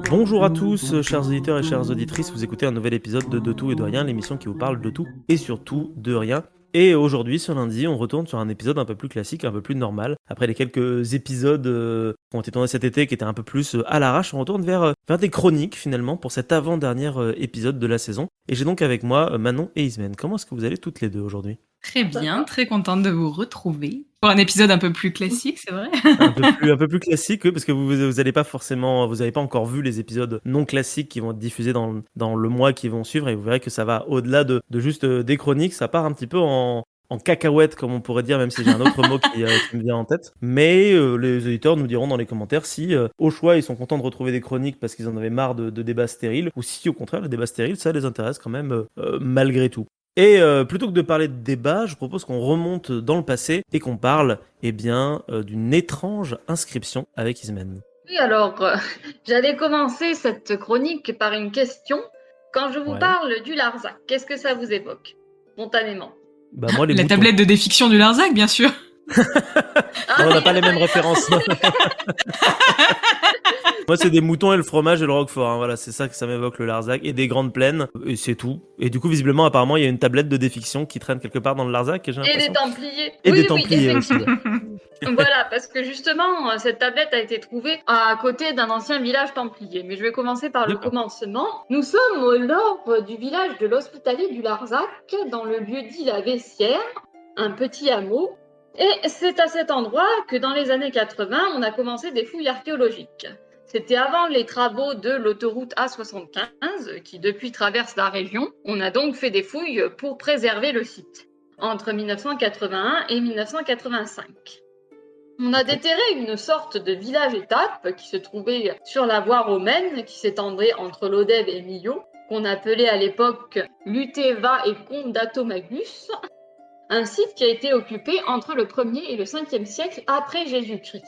Bonjour à tous, chers auditeurs et chères auditrices, vous écoutez un nouvel épisode de Tout et de Rien, l'émission qui vous parle de tout et surtout de rien. Et aujourd'hui, ce lundi, on retourne sur un épisode un peu plus classique, un peu plus normal. Après les quelques épisodes qui ont été tournés cet été, qui étaient un peu plus à l'arrache, on retourne vers des chroniques finalement pour cet avant-dernier épisode de la saison. Et j'ai donc avec moi Manon et Ismène. Comment est-ce que vous allez toutes les deux aujourd'hui ? Très bien, très contente de vous retrouver pour un épisode un peu plus classique, c'est vrai. Un peu plus classique, oui, parce que vous allez pas forcément, vous avez pas encore vu les épisodes non classiques qui vont être diffusés dans le mois qui vont suivre, et vous verrez que ça va au-delà de juste des chroniques, ça part un petit peu en cacahuète, comme on pourrait dire, même si j'ai un autre mot qui me vient en tête. Mais les auditeurs nous diront dans les commentaires si, au choix, ils sont contents de retrouver des chroniques parce qu'ils en avaient marre de débats stériles, ou si, au contraire, les débats stériles, ça les intéresse quand même malgré tout. Et plutôt que de parler de débat, je propose qu'on remonte dans le passé et qu'on parle d'une étrange inscription avec Ismène. Oui, alors, j'allais commencer cette chronique par une question. Quand je vous parle du Larzac, qu'est-ce que ça vous évoque, spontanément ? Bah moi, les La boutons. tablette de défiction du Larzac, bien sûr. On n'a pas les mêmes références. Moi, c'est des moutons et le fromage et le roquefort. Hein. Voilà, c'est ça que ça m'évoque, le Larzac. Et des grandes plaines, et c'est tout. Et du coup, visiblement, apparemment, il y a une tablette de défiction qui traîne quelque part dans le Larzac. Et des Templiers. Et des Templiers aussi. Voilà, parce que justement, cette tablette a été trouvée à côté d'un ancien village templier. Mais je vais commencer par le commencement. Nous sommes au nord du village de l'Hospitalet du Larzac, dans le lieu-dit La Vessière, un petit hameau. Et c'est à cet endroit que dans les années 80, on a commencé des fouilles archéologiques. C'était avant les travaux de l'autoroute A75 qui depuis traverse la région. On a donc fait des fouilles pour préserver le site entre 1981 et 1985. On a déterré une sorte de village-étape qui se trouvait sur la voie romaine qui s'étendrait entre Lodève et Millau, qu'on appelait à l'époque Luteva et Condatomagus, un site qui a été occupé entre le 1er et le 5e siècle après Jésus-Christ.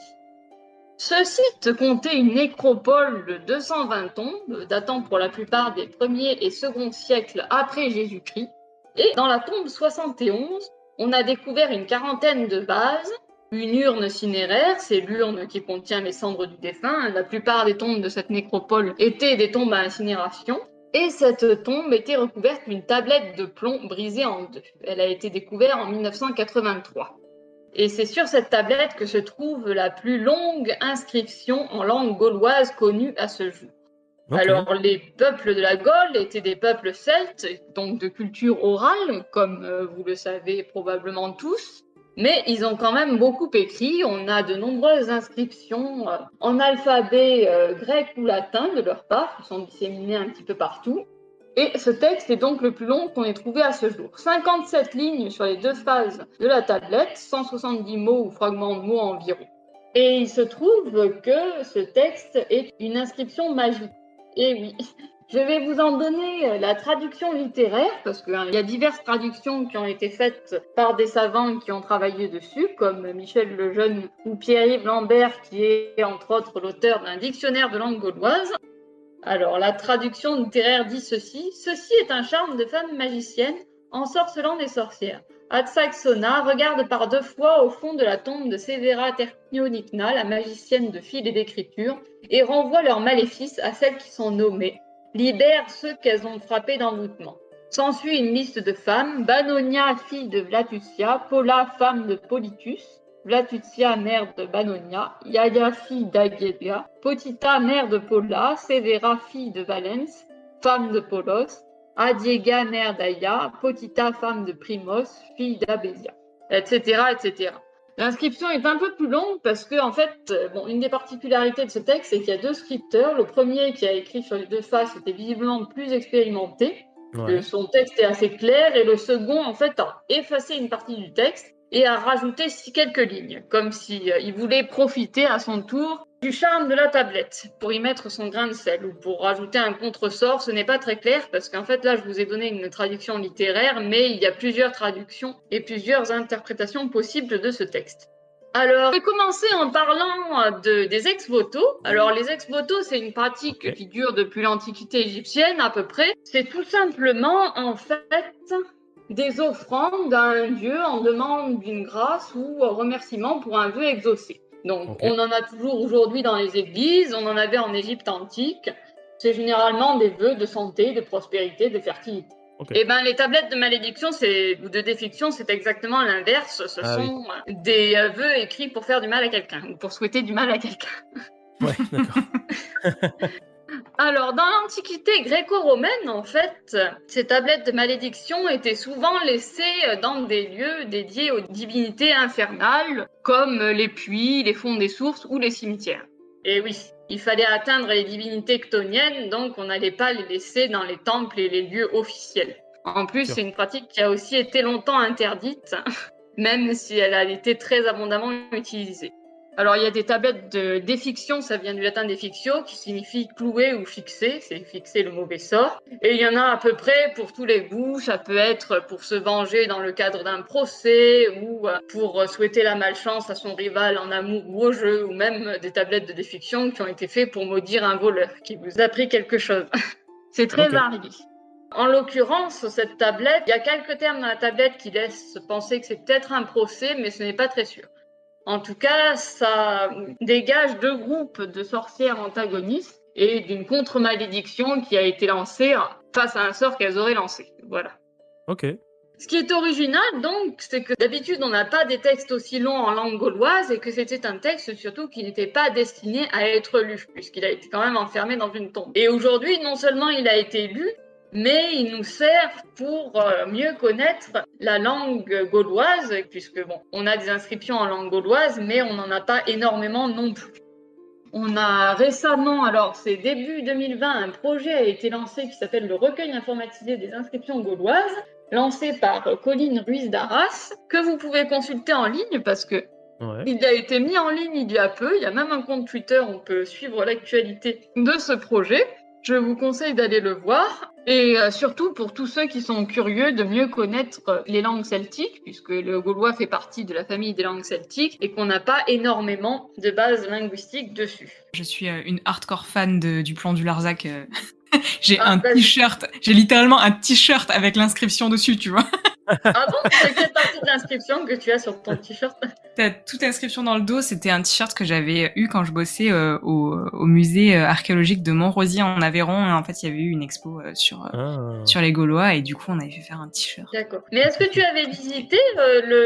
Ce site comptait une nécropole de 220 tombes, datant pour la plupart des 1er et 2e siècles après Jésus-Christ. Et dans la tombe 71, on a découvert une quarantaine de vases, une urne cinéraire, c'est l'urne qui contient les cendres du défunt. La plupart des tombes de cette nécropole étaient des tombes à incinération. Et cette tombe était recouverte d'une tablette de plomb brisée en deux. Elle a été découverte en 1983. Et c'est sur cette tablette que se trouve la plus longue inscription en langue gauloise connue à ce jour. Okay. Alors, les peuples de la Gaule étaient des peuples celtes, donc de culture orale, comme vous le savez probablement tous, mais ils ont quand même beaucoup écrit. On a de nombreuses inscriptions en alphabet grec ou latin de leur part, qui sont disséminées un petit peu partout. Et ce texte est donc le plus long qu'on ait trouvé à ce jour. 57 lignes sur les deux phases de la tablette, 170 mots ou fragments de mots environ. Et il se trouve que ce texte est une inscription magique. Et oui, je vais vous en donner la traduction littéraire, parce qu'il y a diverses traductions qui ont été faites par des savants qui ont travaillé dessus, comme Michel Lejeune ou Pierre-Yves Lambert, qui est entre autres l'auteur d'un dictionnaire de langue gauloise. Alors, la traduction littéraire dit ceci. Ceci est un charme de femme magicienne ensorcelant des sorcières. Adsaxona regarde par 2 fois au fond de la tombe de Sévéra Terpionicna, la magicienne de fil et d'écriture, et renvoie leurs maléfices à celles qui sont nommées, libère ceux qu'elles ont frappés d'envoûtement. S'ensuit une liste de femmes, Bannonia, fille de Vlatutia, Paula, femme de Polytus, Vlatutia, mère de Bannonia, Iaia, fille d'Agélia, Potita, mère de Paula, Sévéra, fille de Valens, femme de Polos, Adiega, mère d'Aia, Potita, femme de Primos, fille d'Abésia, etc., etc. L'inscription est un peu plus longue parce que, en fait, une des particularités de ce texte, c'est qu'il y a 2 scripteurs. Le premier qui a écrit sur les 2 faces était visiblement plus expérimenté. Ouais. Son texte est assez clair et le second, en fait, a effacé une partie du texte et a rajouté quelques lignes, comme s'il voulait profiter à son tour du charme de la tablette pour y mettre son grain de sel ou pour rajouter un contresort. Ce n'est pas très clair parce qu'en fait là je vous ai donné une traduction littéraire, mais il y a plusieurs traductions et plusieurs interprétations possibles de ce texte. Alors, je vais commencer en parlant des ex-voto. Alors, les ex-voto, c'est une pratique qui dure depuis l'Antiquité égyptienne à peu près. C'est tout simplement, en fait, des offrandes à un dieu en demande d'une grâce ou en remerciement pour un vœu exaucé. Donc, on en a toujours aujourd'hui dans les églises, on en avait en Égypte antique. C'est généralement des vœux de santé, de prospérité, de fertilité. Et ben, les tablettes de malédiction ou de défiction, c'est exactement l'inverse. Ce sont des vœux écrits pour faire du mal à quelqu'un ou pour souhaiter du mal à quelqu'un. Ouais, d'accord. Alors, dans l'Antiquité gréco-romaine, en fait, ces tablettes de malédiction étaient souvent laissées dans des lieux dédiés aux divinités infernales, comme les puits, les fonds des sources ou les cimetières. Et oui, il fallait atteindre les divinités chtoniennes, donc on n'allait pas les laisser dans les temples et les lieux officiels. En plus, c'est une pratique qui a aussi été longtemps interdite, même si elle a été très abondamment utilisée. Alors, il y a des tablettes de défiction, ça vient du latin défictio, qui signifie clouer ou fixer, c'est fixer le mauvais sort. Et il y en a à peu près pour tous les goûts, ça peut être pour se venger dans le cadre d'un procès, ou pour souhaiter la malchance à son rival en amour ou au jeu, ou même des tablettes de défiction qui ont été faites pour maudire un voleur qui vous a pris quelque chose. C'est très varié. En l'occurrence, cette tablette, il y a quelques termes dans la tablette qui laissent penser que c'est peut-être un procès, mais ce n'est pas très sûr. En tout cas, ça dégage deux groupes de sorcières antagonistes et d'une contre-malédiction qui a été lancée face à un sort qu'elles auraient lancé. Voilà. Ok. Ce qui est original, donc, c'est que d'habitude, on n'a pas des textes aussi longs en langue gauloise et que c'était un texte surtout qui n'était pas destiné à être lu, puisqu'il a été quand même enfermé dans une tombe. Et aujourd'hui, non seulement il a été lu, mais il nous sert pour mieux connaître la langue gauloise, puisque bon, on a des inscriptions en langue gauloise, mais on n'en a pas énormément non plus. On a récemment, alors c'est début 2020, un projet a été lancé qui s'appelle le recueil informatisé des inscriptions gauloises, lancé par Colline Ruiz d'Arras, que vous pouvez consulter en ligne parce que il a été mis en ligne il y a peu, il y a même un compte Twitter, on peut suivre l'actualité de ce projet. Je vous conseille d'aller le voir, et surtout pour tous ceux qui sont curieux de mieux connaître les langues celtiques, puisque le gaulois fait partie de la famille des langues celtiques, et qu'on n'a pas énormément de bases linguistiques dessus. Je suis une hardcore fan du plan du Larzac. J'ai t-shirt, j'ai littéralement un t-shirt avec l'inscription dessus, tu vois. Ah bon? C'est quelle partie de l'inscription que tu as sur ton t-shirt? T'as toute l'inscription dans le dos, c'était un t-shirt que j'avais eu quand je bossais au musée archéologique de Montrosier en Aveyron, et en fait il y avait eu une expo sur les Gaulois, et du coup on avait fait faire un t-shirt. D'accord. Mais est-ce que tu avais visité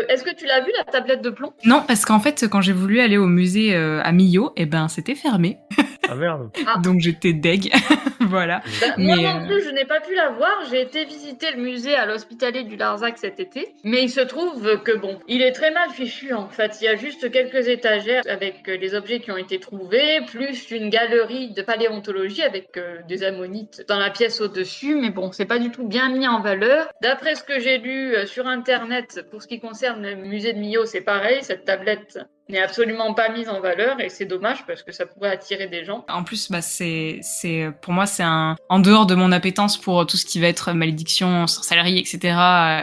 est-ce que tu l'as vu, la tablette de plomb? Non, parce qu'en fait quand j'ai voulu aller au musée à Millau, et ben c'était fermé. Ah merde. Donc j'étais deg. Voilà. Moi non plus, je n'ai pas pu la voir. J'ai été visiter le musée à l'Hospitalier du Larzac cet été, mais il se trouve que bon, il est très mal fichu en fait. Il y a juste quelques étagères avec les objets qui ont été trouvés, plus une galerie de paléontologie avec des ammonites dans la pièce au-dessus, mais bon, c'est pas du tout bien mis en valeur. D'après ce que j'ai lu sur internet, pour ce qui concerne le musée de Millau, c'est pareil, cette tablette n'est absolument pas mise en valeur, et c'est dommage parce que ça pourrait attirer des gens. En plus, c'est pour moi, c'est en dehors de mon appétence pour tout ce qui va être malédiction, sorcellerie, etc.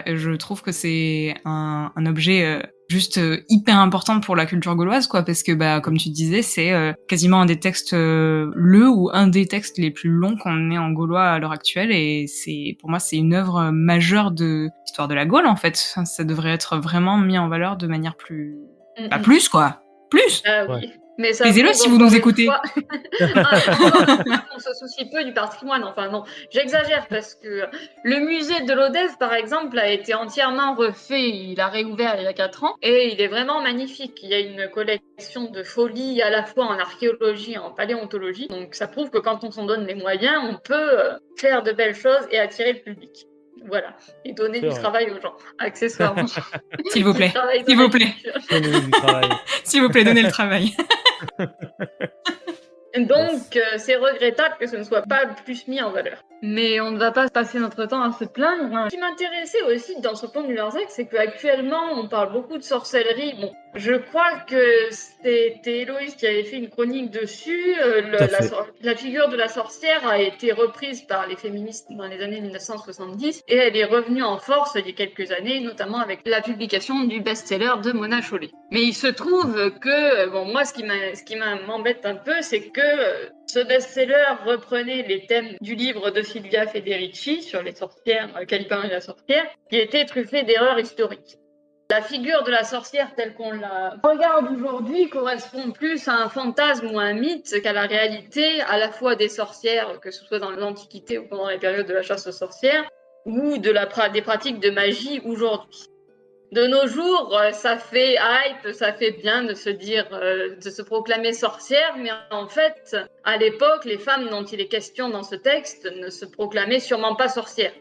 Je trouve que c'est un objet juste hyper important pour la culture gauloise, quoi, parce que comme tu disais, c'est quasiment un des textes un des textes les plus longs qu'on ait en gaulois à l'heure actuelle, et pour moi c'est une œuvre majeure de l'histoire de la Gaule en fait. Ça devrait être vraiment mis en valeur de manière plus plus quoi. Plus. Ah oui. Ouais. Mais ça taisez-le si vous nous écoutez. On se soucie peu du patrimoine. Enfin non, j'exagère parce que le musée de l'Odève, par exemple, a été entièrement refait. Il a réouvert il y a 4 ans et il est vraiment magnifique. Il y a une collection de folie à la fois en archéologie et en paléontologie. Donc ça prouve que quand on s'en donne les moyens, on peut faire de belles choses et attirer le public. Voilà, et donner du travail aux gens, accessoirement. S'il vous plaît, s'il vous plaît. Donnez du travail. S'il vous plaît, donnez le travail. Donc, c'est regrettable que ce ne soit pas plus mis en valeur. Mais on ne va pas passer notre temps à se plaindre. Ce qui m'intéressait aussi dans ce plan du Larzac, c'est qu'actuellement, on parle beaucoup de sorcellerie. Bon, Je crois que c'était Héloïse qui avait fait une chronique dessus. Tout à fait. La figure de la sorcière a été reprise par les féministes dans les années 1970 et elle est revenue en force il y a quelques années, notamment avec la publication du best-seller de Mona Chollet. Mais il se trouve que, bon, moi, ce qui m'embête un peu, c'est que ce best-seller reprenait les thèmes du livre de Silvia Federici sur les sorcières, Caliban et la sorcière, qui était truffé d'erreurs historiques. La figure de la sorcière telle qu'on la regarde aujourd'hui correspond plus à un fantasme ou à un mythe qu'à la réalité, à la fois des sorcières, que ce soit dans l'Antiquité ou pendant les périodes de la chasse aux sorcières, ou des pratiques de magie aujourd'hui. De nos jours, ça fait hype, ça fait bien de se dire, de se proclamer sorcière, mais en fait, à l'époque, les femmes dont il est question dans ce texte ne se proclamaient sûrement pas sorcières.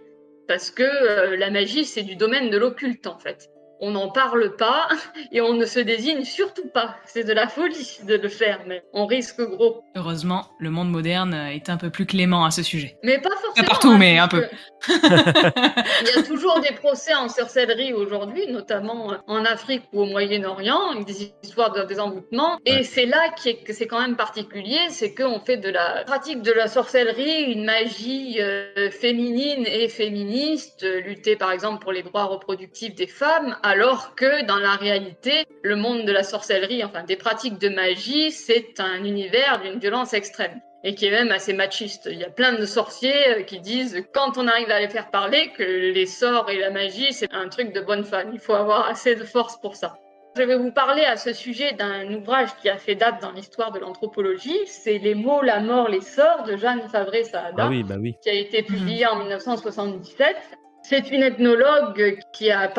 Parce que la magie, c'est du domaine de l'occulte, en fait. On n'en parle pas et on ne se désigne surtout pas. C'est de la folie de le faire, mais on risque gros. Heureusement, le monde moderne est un peu plus clément à ce sujet. Mais pas forcément. Pas partout, mais un peu. Il y a toujours des procès en sorcellerie aujourd'hui, notamment en Afrique ou au Moyen-Orient, avec des histoires de désenvoûtement. Et c'est là que c'est quand même particulier, c'est qu'on fait de la pratique de la sorcellerie une magie féminine et féministe, lutter par exemple pour les droits reproductifs des femmes, alors que dans la réalité, le monde de la sorcellerie, enfin des pratiques de magie, c'est un univers d'une violence extrême. Et qui est même assez machiste. Il y a plein de sorciers qui disent, quand on arrive à les faire parler, que les sorts et la magie, c'est un truc de bonne femme. Il faut avoir assez de force pour ça. Je vais vous parler à ce sujet d'un ouvrage qui a fait date dans l'histoire de l'anthropologie. C'est Les mots, la mort, les sorts de Jeanne Favré-Saada, qui a été publié en 1977. C'est une ethnologue qui a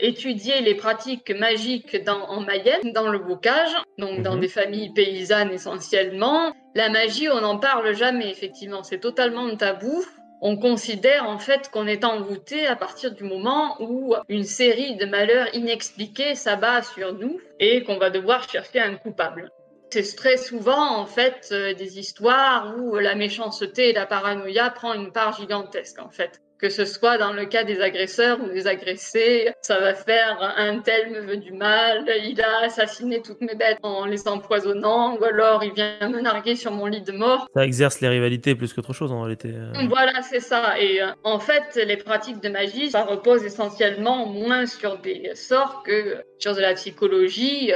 étudié les pratiques magiques en Mayenne, dans le bocage, donc dans des familles paysannes essentiellement. La magie, on n'en parle jamais, effectivement, c'est totalement tabou. On considère en fait qu'on est envoûté à partir du moment où une série de malheurs inexpliqués s'abat sur nous et qu'on va devoir chercher un coupable. C'est très souvent en fait des histoires où la méchanceté et la paranoïa prend une part gigantesque en fait. Que ce soit dans le cas des agresseurs ou des agressés, ça va faire un tel me veut du mal, il a assassiné toutes mes bêtes en les empoisonnant, ou alors il vient me narguer sur mon lit de mort. Ça exerce les rivalités plus qu'autre chose en réalité. Voilà, c'est ça. Et en fait, les pratiques de magie, ça repose essentiellement moins sur des sorts que sur de la psychologie.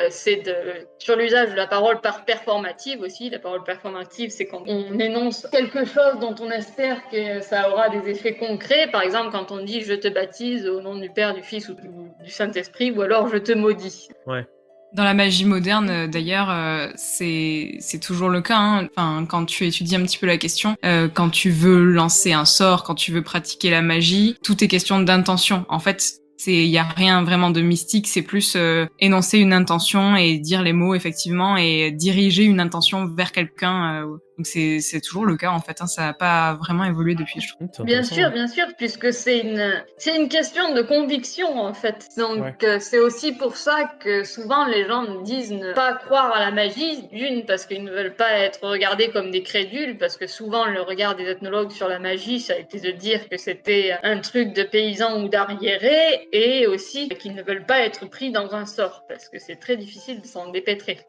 Sur l'usage de la parole performative aussi. La parole performative, c'est quand on énonce quelque chose dont on espère que ça aura des effets concrets. Par exemple, quand on dit « je te baptise au nom du Père, du Fils ou du Saint-Esprit » ou alors « je te maudis ». Ouais. Dans la magie moderne, d'ailleurs, c'est toujours le cas. Hein. Enfin, quand tu étudies un petit peu la question, quand tu veux lancer un sort, quand tu veux pratiquer la magie, tout est question d'intention. En fait, il y a rien vraiment de mystique. C'est plus énoncer une intention et dire les mots effectivement et diriger une intention vers quelqu'un. Donc c'est toujours le cas en fait. Hein. Ça n'a pas vraiment évolué depuis, je trouve. Bien sûr, puisque c'est une question de conviction en fait. Donc c'est aussi pour ça que souvent les gens disent ne pas croire à la magie, d'une parce qu'ils ne veulent pas être regardés comme des crédules, parce que souvent le regard des ethnologues sur la magie, ça a été de dire que c'était un truc de paysans ou d'arriérés, et aussi qu'ils ne veulent pas être pris dans un sort, parce que c'est très difficile de s'en dépêtrer.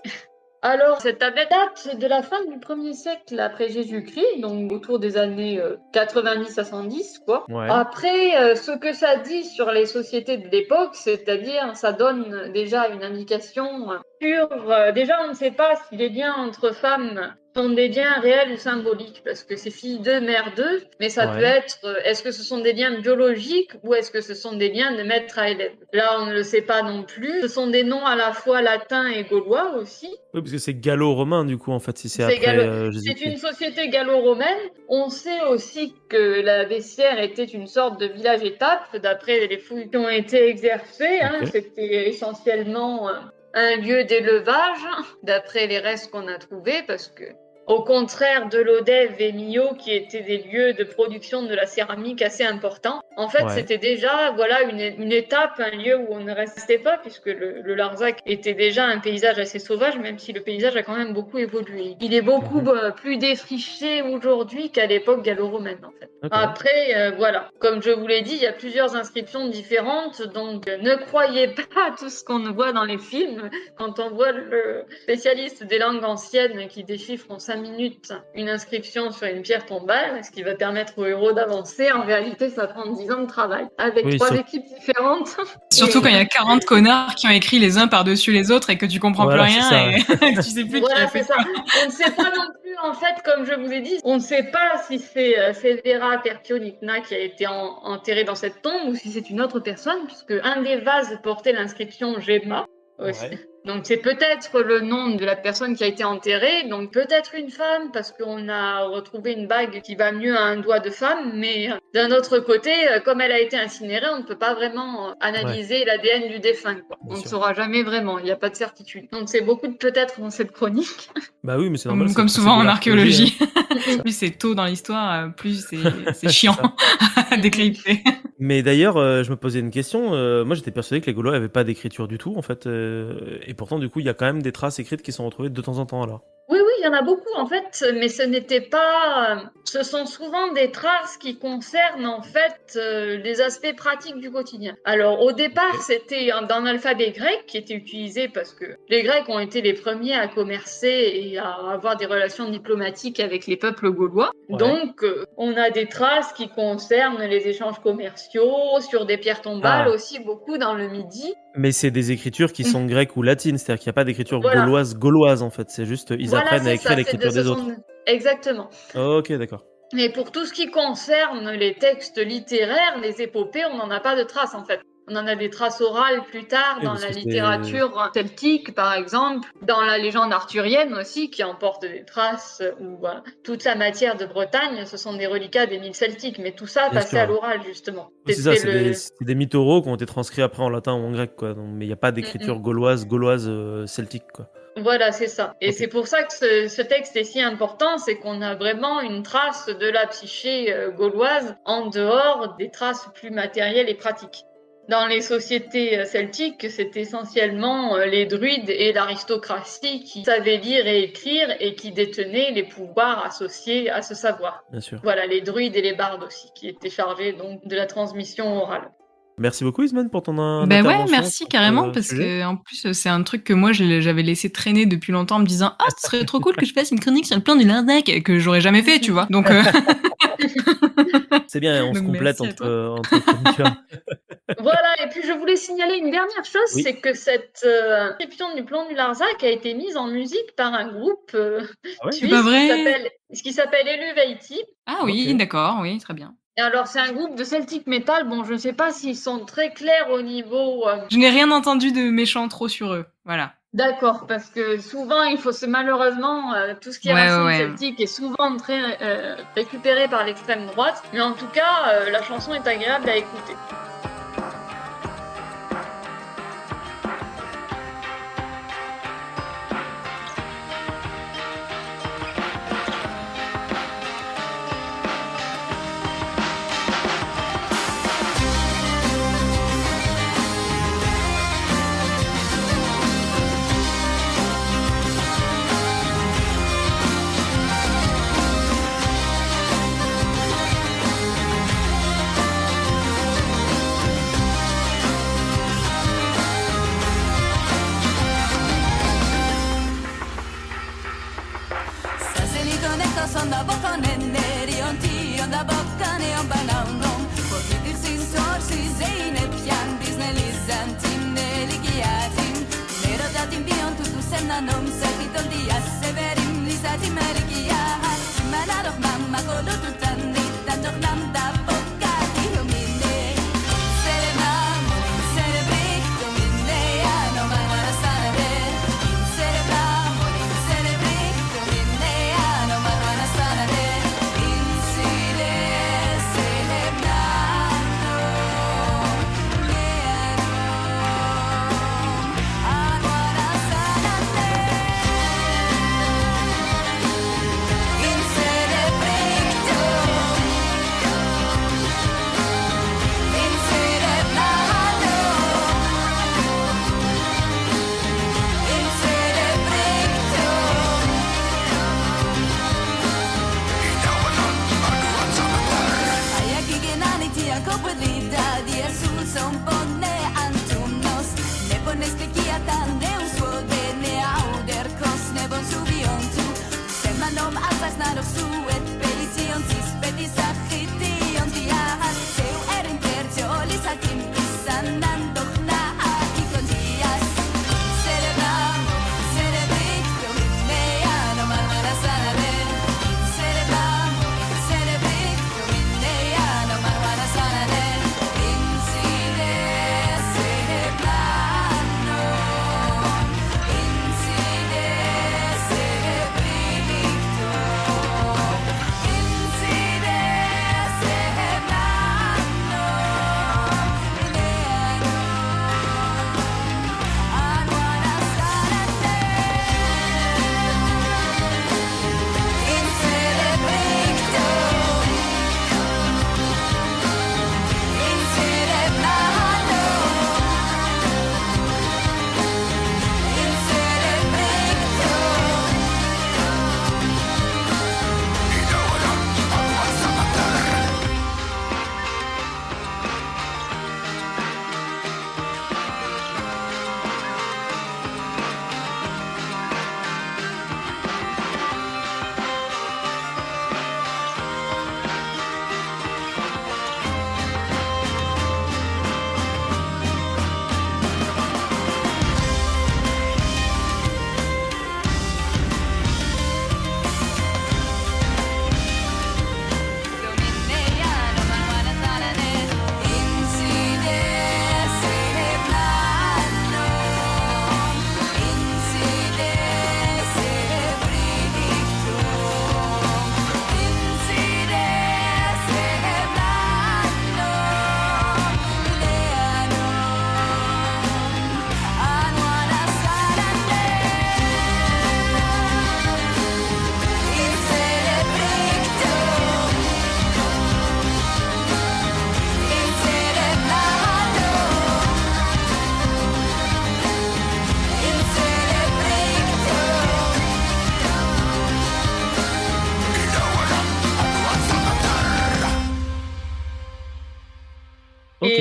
Alors, cette tablette date de la fin du 1er siècle après Jésus-Christ, donc autour des années 90 à 110, quoi. Ouais. Après, ce que ça dit sur les sociétés de l'époque, c'est-à-dire, ça donne déjà une indication sur... déjà, on ne sait pas si les liens entre femmes sont des liens réels ou symboliques, parce que c'est fille d'eux, mère d'eux, mais ça peut être, est-ce que ce sont des liens biologiques ou est-ce que ce sont des liens de maître à élève? Là, on ne le sait pas non plus. Ce sont des noms à la fois latins et gaulois aussi. Oui, parce que c'est gallo-romain du coup en fait, si c'est après Jésus-Christ. C'est une société gallo-romaine. On sait aussi que la Bessière était une sorte de village-étape, d'après les fouilles qui ont été exercées. Hein. C'était essentiellement un lieu d'élevage, d'après les restes qu'on a trouvés, parce que Au contraire de l'Odev et Millau, qui étaient des lieux de production de la céramique assez importants. En fait, c'était déjà une étape, un lieu où on ne restait pas, puisque le Larzac était déjà un paysage assez sauvage, même si le paysage a quand même beaucoup évolué. Il est beaucoup plus défriché aujourd'hui qu'à l'époque gallo-romaine, en fait. Après, comme je vous l'ai dit, il y a plusieurs inscriptions différentes, donc ne croyez pas à tout ce qu'on voit dans les films. Quand on voit le spécialiste des langues anciennes qui déchiffre en 5 minutes une inscription sur une pierre tombale, ce qui va permettre au héros d'avancer, en réalité, ça prend 10 ans de travail, avec 3 équipes différentes. Surtout quand il y a 40 connards qui ont écrit les uns par-dessus les autres et que tu comprends plus rien et tu sais plus qui a fait ça. On ne sait pas non plus, en fait, comme je vous ai dit, on ne sait pas si c'est Severa Perpionicna qui a été enterré dans cette tombe ou si c'est une autre personne, puisque un des vases portait l'inscription Gemma. Donc c'est peut-être le nom de la personne qui a été enterrée, donc peut-être une femme, parce qu'on a retrouvé une bague qui va mieux à un doigt de femme, mais d'un autre côté, comme elle a été incinérée, on ne peut pas vraiment analyser l'ADN du défunt, quoi. On ne saura jamais vraiment, il n'y a pas de certitude. Donc c'est beaucoup de peut-être dans cette chronique. Bah oui, mais c'est normal. Comme souvent en archéologie. Plus c'est tôt dans l'histoire, plus c'est chiant à décrypter. Mais d'ailleurs, je me posais une question. Moi, j'étais persuadé que les Gaulois n'avaient pas d'écriture du tout, en fait. Et pourtant, du coup, il y a quand même des traces écrites qui sont retrouvées de temps en temps, alors. Oui, il y en a beaucoup, en fait, mais ce n'était pas... Ce sont souvent des traces qui concernent, en fait, les aspects pratiques du quotidien. Alors, au départ, c'était dans l'alphabet grec qui était utilisé parce que les Grecs ont été les premiers à commercer et à avoir des relations diplomatiques avec les peuples gaulois. Donc, on a des traces qui concernent les échanges commerciaux, sur des pierres tombales, aussi beaucoup dans le Midi. Mais c'est des écritures qui sont grecques ou latines, c'est-à-dire qu'il n'y a pas d'écriture gauloise, en fait. C'est juste, ils apprennent à écrire l'écriture des autres. Exactement. Ok, d'accord. Mais pour tout ce qui concerne les textes littéraires, les épopées, on n'en a pas de traces, en fait. On en a des traces orales plus tard dans la littérature celtique, par exemple, dans la légende arthurienne aussi, qui emporte des traces où toute la matière de Bretagne, ce sont des reliquats des mythes celtiques, mais tout ça passait à l'oral, justement. C'est ça, c'est des mythes oraux qui ont été transcrits après en latin ou en grec, quoi. Donc, mais il n'y a pas d'écriture gauloise celtique, quoi. Voilà, c'est ça. Et c'est pour ça que ce texte est si important, c'est qu'on a vraiment une trace de la psyché gauloise en dehors des traces plus matérielles et pratiques. Dans les sociétés celtiques, c'est essentiellement les druides et l'aristocratie qui savaient lire et écrire et qui détenaient les pouvoirs associés à ce savoir. Bien sûr. Voilà, les druides et les bardes aussi, qui étaient chargés donc de la transmission orale. Merci beaucoup Ismène pour ton intervention. Ouais, merci carrément, parce que en plus c'est un truc que moi j'avais laissé traîner depuis longtemps en me disant « Ah, ce serait trop cool que je fasse une chronique sur le plan du Larzac » que j'aurais jamais fait, tu vois. Donc c'est bien, on se complète entre chroniqueurs. Voilà, et puis je voulais signaler une dernière chose, c'est que cette inscription du plan du Larzac a été mise en musique par un groupe suisse qui s'appelle Eluveiti. Ah oui, d'accord, oui, très bien. Et alors, c'est un groupe de Celtic Metal. Bon, je ne sais pas s'ils sont très clairs au niveau... Je n'ai rien entendu de méchant trop sur eux, voilà. D'accord, parce que souvent, malheureusement, tout ce qui est racine celtique est souvent très récupéré par l'extrême droite. Mais en tout cas, la chanson est agréable à écouter.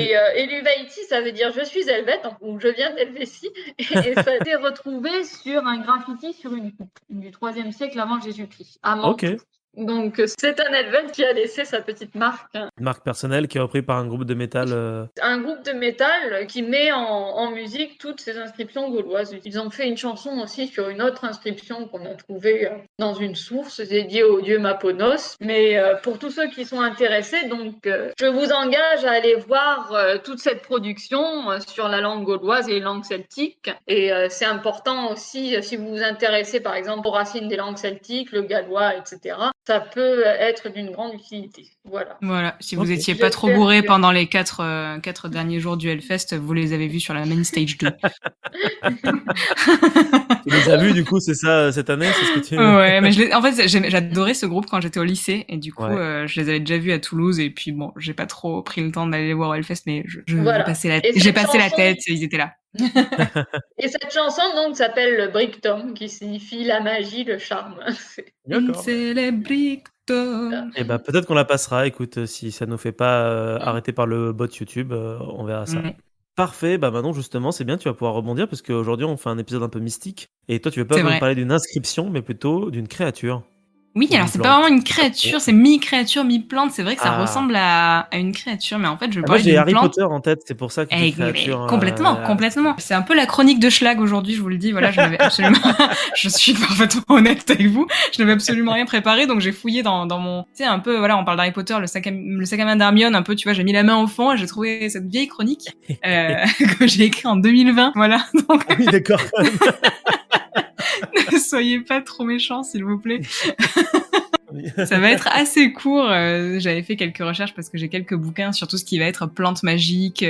Et Eluvaiti, ça veut dire je suis helvète, ou je viens d'Helvétie, et ça a été retrouvé sur un graffiti sur une coupe du 3e siècle avant Jésus-Christ, à Mantoue. Ok. Donc c'est un helvète qui a laissé sa petite marque. Une marque personnelle qui est reprise par un groupe de métal. Un groupe de métal qui met en musique toutes ces inscriptions gauloises. Ils ont fait une chanson aussi sur une autre inscription qu'on a trouvée dans une source dédiée au dieu Maponos. Mais pour tous ceux qui sont intéressés, donc je vous engage à aller voir toute cette production sur la langue gauloise et les langues celtiques. Et c'est important aussi, si vous vous intéressez par exemple aux racines des langues celtiques, le gallois, etc., ça peut être d'une grande utilité. Voilà. Si vous étiez pas trop bourré pendant les 4 derniers jours du Hellfest, vous les avez vus sur la main stage 2. Tu les as vus du coup, c'est ça cette année, c'est ce que tu. Ouais, mais en fait, j'adorais ce groupe quand j'étais au lycée et du coup, je les avais déjà vus à Toulouse et puis bon, j'ai pas trop pris le temps d'aller les voir au Hellfest, mais j'ai passé la tête, ils étaient là. Et cette chanson donc s'appelle le Bricktom, qui signifie la magie, le charme. C'est les Bricktom. Et bah peut-être qu'on la passera. Écoute, si ça nous fait pas arrêter par le bot YouTube, on verra ça. Parfait, bah maintenant justement c'est bien, tu vas pouvoir rebondir parce qu'aujourd'hui on fait un épisode un peu mystique et toi tu veux pas nous parler d'une inscription mais plutôt d'une créature. Oui, alors c'est pas vraiment une créature, c'est mi-créature, mi-plante. C'est vrai que ça ressemble à une créature, mais en fait, je parle d'une plante. Moi, j'ai Harry Potter en tête, c'est pour ça que j'ai créature. Complètement. C'est un peu la chronique de Schlag aujourd'hui, je vous le dis. Voilà, je n'avais absolument, je suis parfaitement honnête avec vous. Je n'avais absolument rien préparé, donc j'ai fouillé dans mon, tu sais, un peu, voilà, on parle d'Harry Potter, le sac à main d'Hermione, un peu, tu vois, j'ai mis la main au fond et j'ai trouvé cette vieille chronique que j'ai écrite en 2020. Voilà. Donc... Oui, d'accord. Ne soyez pas trop méchants, s'il vous plaît. Ça va être assez court. J'avais fait quelques recherches parce que j'ai quelques bouquins sur tout ce qui va être plantes magiques,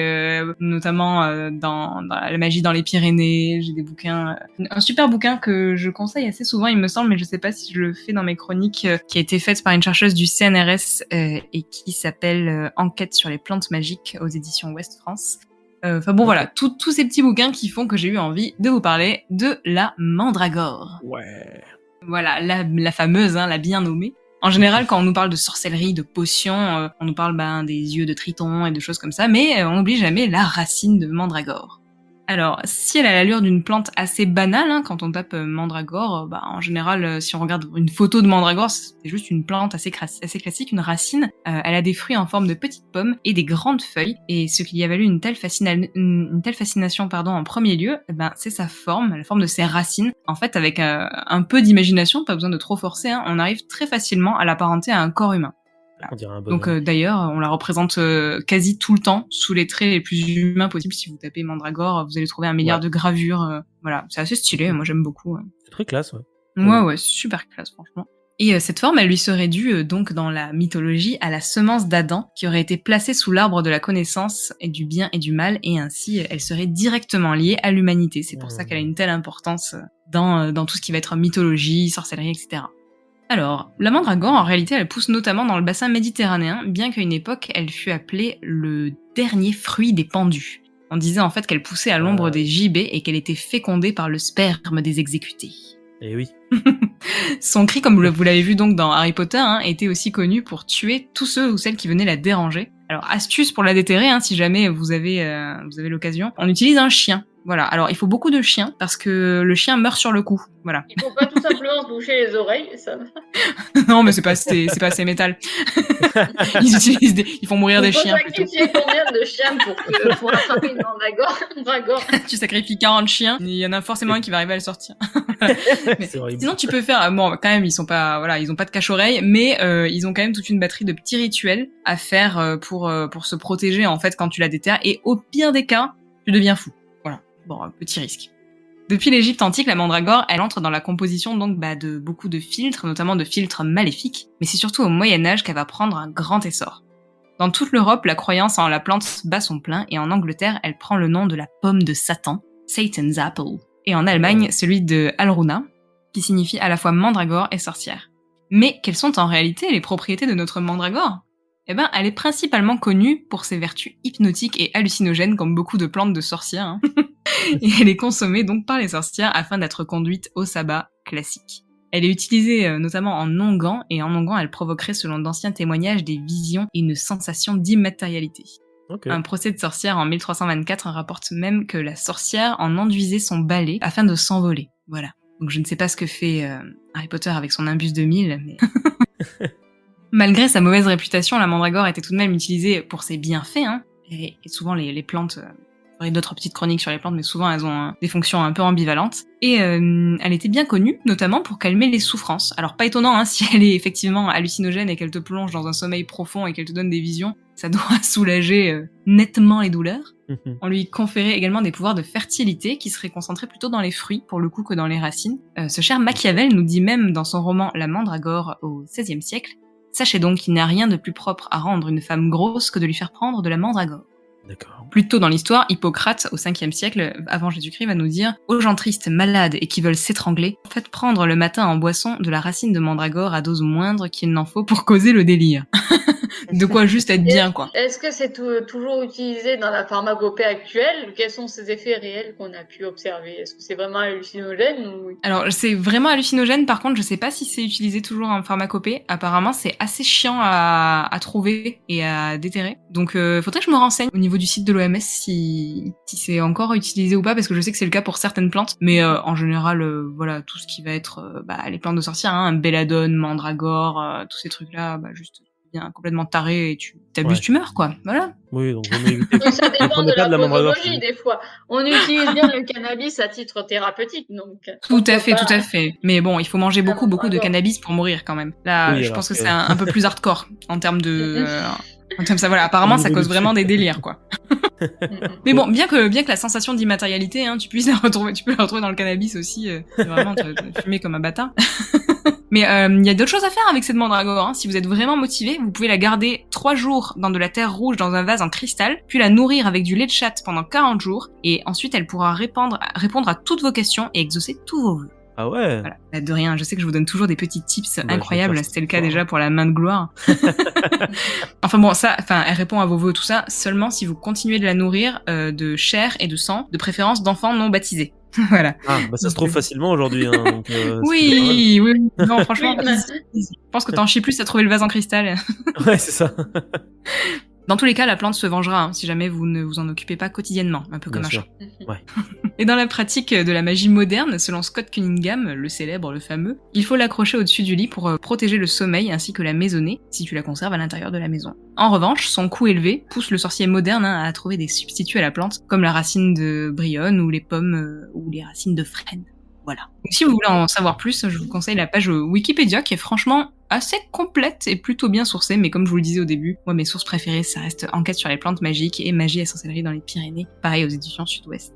notamment dans la magie dans les Pyrénées. J'ai des bouquins, un super bouquin que je conseille assez souvent, il me semble, mais je sais pas si je le fais dans mes chroniques, qui a été faite par une chercheuse du CNRS et qui s'appelle Enquête sur les plantes magiques aux éditions Ouest France. Enfin bon, voilà, tous ces petits bouquins qui font que j'ai eu envie de vous parler de la mandragore. Ouais. Voilà, la fameuse, la bien nommée. En général, quand on nous parle de sorcellerie, de potions, on nous parle des yeux de Triton et de choses comme ça, mais on n'oublie jamais la racine de mandragore. Alors, si elle a l'allure d'une plante assez banale, quand on tape mandragore, en général, si on regarde une photo de mandragore, c'est juste une plante assez classique, une racine. Elle a des fruits en forme de petites pommes et des grandes feuilles. Et ce qui lui a valu une telle fascination en premier lieu, c'est sa forme, la forme de ses racines. En fait, avec un peu d'imagination, pas besoin de trop forcer, on arrive très facilement à l'apparenter à un corps humain. On dirait un donc d'ailleurs, on la représente quasi tout le temps sous les traits les plus humains possibles. Si vous tapez mandragore, vous allez trouver un milliard de gravures. Voilà, c'est assez stylé, moi j'aime beaucoup. C'est très classe, ouais. Ouais, super classe, franchement. Et cette forme, elle lui serait due, donc dans la mythologie, à la semence d'Adam, qui aurait été placée sous l'arbre de la connaissance et du bien et du mal, et ainsi elle serait directement liée à l'humanité. C'est pour ça qu'elle a une telle importance dans tout ce qui va être mythologie, sorcellerie, etc. Alors, la mandragore, en réalité, elle pousse notamment dans le bassin méditerranéen, bien qu'à une époque, elle fut appelée le dernier fruit des pendus. On disait en fait qu'elle poussait à l'ombre des gibets et qu'elle était fécondée par le sperme des exécutés. Eh oui. Son cri, comme vous l'avez vu donc dans Harry Potter, était aussi connu pour tuer tous ceux ou celles qui venaient la déranger. Alors, astuce pour la déterrer, si jamais vous avez l'occasion, on utilise un chien. Voilà, alors il faut beaucoup de chiens parce que le chien meurt sur le coup. Voilà. Il faut pas tout simplement se boucher les oreilles, ça va. Non, mais c'est pas assez métal. Ils font mourir des chiens. Tu sacrifies combien de chiens pour attraper une mandragore? Tu sacrifies 40 chiens, il y en a forcément un qui va arriver à le sortir. Sinon, tu peux faire, quand même, ils ont pas de cache-oreille, mais ils ont quand même toute une batterie de petits rituels à faire pour se protéger en fait quand tu la déterres. Et au pire des cas, tu deviens fou. Bon, un petit risque. Depuis l'Égypte antique, la mandragore, elle entre dans la composition donc de beaucoup de filtres, notamment de filtres maléfiques, mais c'est surtout au Moyen-Âge qu'elle va prendre un grand essor. Dans toute l'Europe, la croyance en la plante bat son plein, et en Angleterre, elle prend le nom de la pomme de Satan, Satan's Apple, et en Allemagne, celui de Alruna, qui signifie à la fois mandragore et sorcière. Mais quelles sont en réalité les propriétés de notre mandragore ? Elle est principalement connue pour ses vertus hypnotiques et hallucinogènes, comme beaucoup de plantes de sorcières. Et elle est consommée donc par les sorcières afin d'être conduite au sabbat classique. Elle est utilisée notamment en onguent, et en onguent, elle provoquerait, selon d'anciens témoignages, des visions et une sensation d'immatérialité. Ok. Un procès de sorcière en 1324 rapporte même que la sorcière en enduisait son balai afin de s'envoler. Voilà. Donc je ne sais pas ce que fait Harry Potter avec son imbus de 1000, mais... Malgré sa mauvaise réputation, la mandragore était tout de même utilisée pour ses bienfaits, hein, et souvent les plantes... Il y aurait d'autres petites chroniques sur les plantes, mais souvent elles ont des fonctions un peu ambivalentes. Et elle était bien connue, notamment pour calmer les souffrances. Alors pas étonnant, hein, si elle est effectivement hallucinogène et qu'elle te plonge dans un sommeil profond et qu'elle te donne des visions, ça doit soulager nettement les douleurs. On lui conférait également des pouvoirs de fertilité qui seraient concentrés plutôt dans les fruits, pour le coup, que dans les racines. Ce cher Machiavel nous dit même dans son roman La Mandragore au XVIe siècle « Sachez donc qu'il n'y a rien de plus propre à rendre une femme grosse que de lui faire prendre de la mandragore. » D'accord. Plus tôt dans l'histoire, Hippocrate, au 5e siècle, avant Jésus-Christ, va nous dire « Aux gens tristes, malades et qui veulent s'étrangler, faites prendre le matin en boisson de la racine de mandragore à dose moindre qu'il n'en faut pour causer le délire. » De quoi juste être bien, quoi. Est-ce que c'est toujours utilisé dans la pharmacopée actuelle? Quels sont ces effets réels qu'on a pu observer? Est-ce que c'est vraiment hallucinogène ou... Alors, c'est vraiment hallucinogène, par contre, je sais pas si c'est utilisé toujours en pharmacopée. Apparemment, c'est assez chiant à trouver et à déterrer. Donc, faudrait que je me renseigne au niveau du site de l'OMS si c'est encore utilisé ou pas, parce que je sais que c'est le cas pour certaines plantes. Mais en général, voilà, tout ce qui va être les plantes de sorcière, hein, belladone, mandragore, tous ces trucs-là, juste... bien complètement taré et tu t'abuses, tu meurs, quoi. Voilà. Oui, donc vaut mieux éviter. Oui, ça dépend de pas de la la mandragore, posologie, des fois. On utilise bien le cannabis à titre thérapeutique, donc... Tout à fait. Mais bon, il faut manger beaucoup de cannabis pour mourir, quand même. Là, Oui, je pense que c'est un peu plus hardcore, en termes de... en termes ça, voilà. Apparemment, ça cause vraiment des délires, quoi. Mais bon, bien que la sensation d'immatérialité, hein, tu peux la retrouver dans le cannabis aussi, c'est vraiment te fumer comme un bâtard. Mais il y a d'autres choses à faire avec cette mandragore, hein. Si vous êtes vraiment motivé, vous pouvez la garder 3 jours dans de la terre rouge dans un vase en cristal, puis la nourrir avec du lait de chatte pendant 40 jours, et ensuite elle pourra répondre à toutes vos questions et exaucer tous vos vœux. Ah ouais. Voilà. Bah, de rien, je sais que je vous donne toujours des petits tips Bah, incroyables, c'était le cas déjà pour la main de gloire. Enfin bon, elle répond à vos vœux, tout ça, seulement si vous continuez de la nourrir de chair et de sang, de préférence d'enfants non baptisés. Voilà. Ah, bah ça se trouve facilement aujourd'hui. Hein, donc, oui. Non, franchement, je pense que t'en chies plus à trouver le vase en cristal. Ouais, c'est ça. Dans tous les cas, la plante se vengera si jamais vous ne vous en occupez pas quotidiennement, un peu comme un chat. Ouais. Et dans la pratique de la magie moderne, selon Scott Cunningham, le célèbre, le fameux, il faut l'accrocher au-dessus du lit pour protéger le sommeil ainsi que la maisonnée, si tu la conserves à l'intérieur de la maison. En revanche, son coût élevé pousse le sorcier moderne à trouver des substituts à la plante, comme la racine de brionne ou les pommes ou les racines de frêne. Voilà. Donc, si vous voulez en savoir plus, je vous conseille la page Wikipédia qui est franchement assez complète et plutôt bien sourcée, mais comme je vous le disais au début, moi mes sources préférées ça reste Enquête sur les plantes magiques et Magie et sorcellerie dans les Pyrénées, pareil aux éditions Sud-Ouest.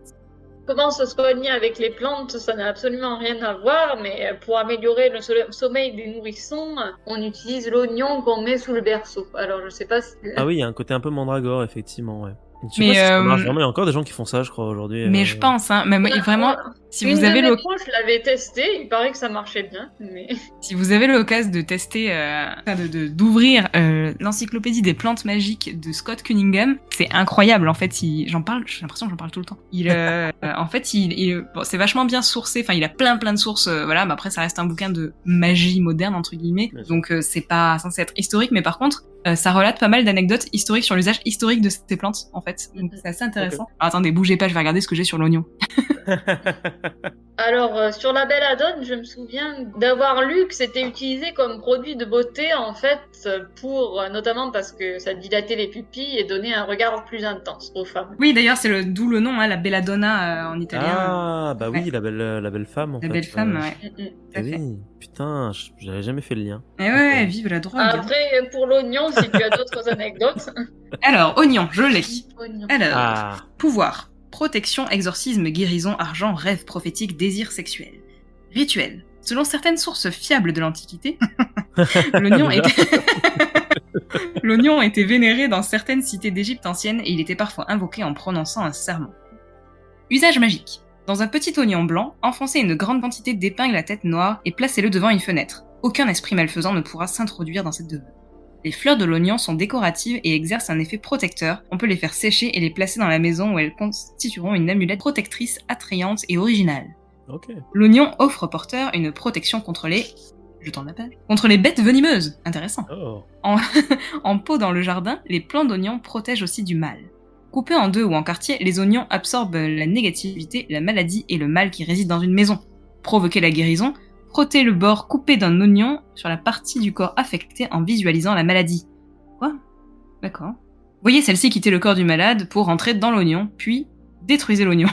Comment se soigner avec les plantes, ça n'a absolument rien à voir, mais pour améliorer le sommeil des nourrissons, on utilise l'oignon qu'on met sous le berceau. Alors je sais pas si... Ah oui, il y a un côté un peu mandragore, effectivement, ouais. Je sais Mais pas si ça marche vraiment, il y a encore des gens qui font ça, je crois, aujourd'hui. Mais je pense, hein, mais vraiment, si vous avez l'occasion... je l'avais testé, il paraît que ça marchait bien, mais... Si vous avez l'occasion de tester, d'ouvrir l'encyclopédie des plantes magiques de Scott Cunningham, c'est incroyable, en fait, j'en parle, j'ai l'impression que j'en parle tout le temps. En fait, bon, c'est vachement bien sourcé, enfin, il a plein de sources, voilà, mais après, ça reste un bouquin de magie moderne, entre guillemets, donc c'est pas censé être historique, mais par contre, ça relate pas mal d'anecdotes historiques sur l'usage historique de ces plantes, en fait. Donc c'est assez intéressant. Okay. Alors, attendez, bougez pas, je vais regarder ce que j'ai sur l'oignon. Alors, sur la belladone, je me souviens d'avoir lu que c'était utilisé comme produit de beauté, en fait, notamment parce que ça dilatait les pupilles et donnait un regard plus intense aux femmes. Oui, d'ailleurs, c'est d'où le nom, hein, la belladonna en italien. Ah, bah oui, ouais. la belle femme, en fait. La belle femme, ouais. Oui, putain, j'avais jamais fait le lien. Et ouais, vive la drogue. Après, pour l'oignon, si tu as d'autres anecdotes. Alors, oignon, je l'ai. Alors, pouvoir. Protection, exorcisme, guérison, argent, rêve prophétique, désir sexuel. Rituel. Selon certaines sources fiables de l'Antiquité, l'oignon était vénéré dans certaines cités d'Égypte ancienne et il était parfois invoqué en prononçant un serment. Usage magique. Dans un petit oignon blanc, enfoncez une grande quantité d'épingles à tête noire et placez-le devant une fenêtre. Aucun esprit malfaisant ne pourra s'introduire dans cette demeure. Les fleurs de l'oignon sont décoratives et exercent un effet protecteur. On peut les faire sécher et les placer dans la maison où elles constitueront une amulette protectrice attrayante et originale. Okay. L'oignon offre au porteur une protection contre les Je tourne la page. Contre les bêtes venimeuses. Intéressant. Oh. En pot dans le jardin, les plants d'oignons protègent aussi du mal. Coupés en 2 ou en quartiers, les oignons absorbent la négativité, la maladie et le mal qui réside dans une maison. Provoquer la guérison, frottez le bord coupé d'un oignon sur la partie du corps affectée en visualisant la maladie. Quoi ? D'accord. Voyez celle-ci quitter le corps du malade pour entrer dans l'oignon, puis détruisez l'oignon.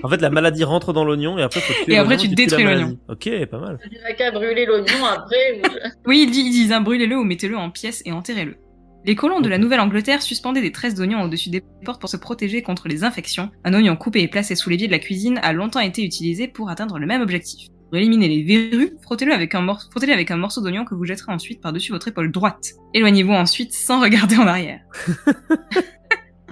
En fait, la maladie rentre dans l'oignon et après, faut tuer Et après, l'oignon, tu tues la détruis maladie. l'oignon. Ok, pas mal. Il n'a qu'à brûler l'oignon après. Oui, ils disent hein, brûlez-le ou mettez-le en pièces et enterrez-le. Les colons de la Nouvelle-Angleterre suspendaient des tresses d'oignons au-dessus des portes pour se protéger contre les infections. Un oignon coupé et placé sous l'évier de la cuisine a longtemps été utilisé pour atteindre le même objectif. Pour éliminer les verrues, frottez-les avec un morceau d'oignon que vous jetterez ensuite par-dessus votre épaule droite. Éloignez-vous ensuite sans regarder en arrière.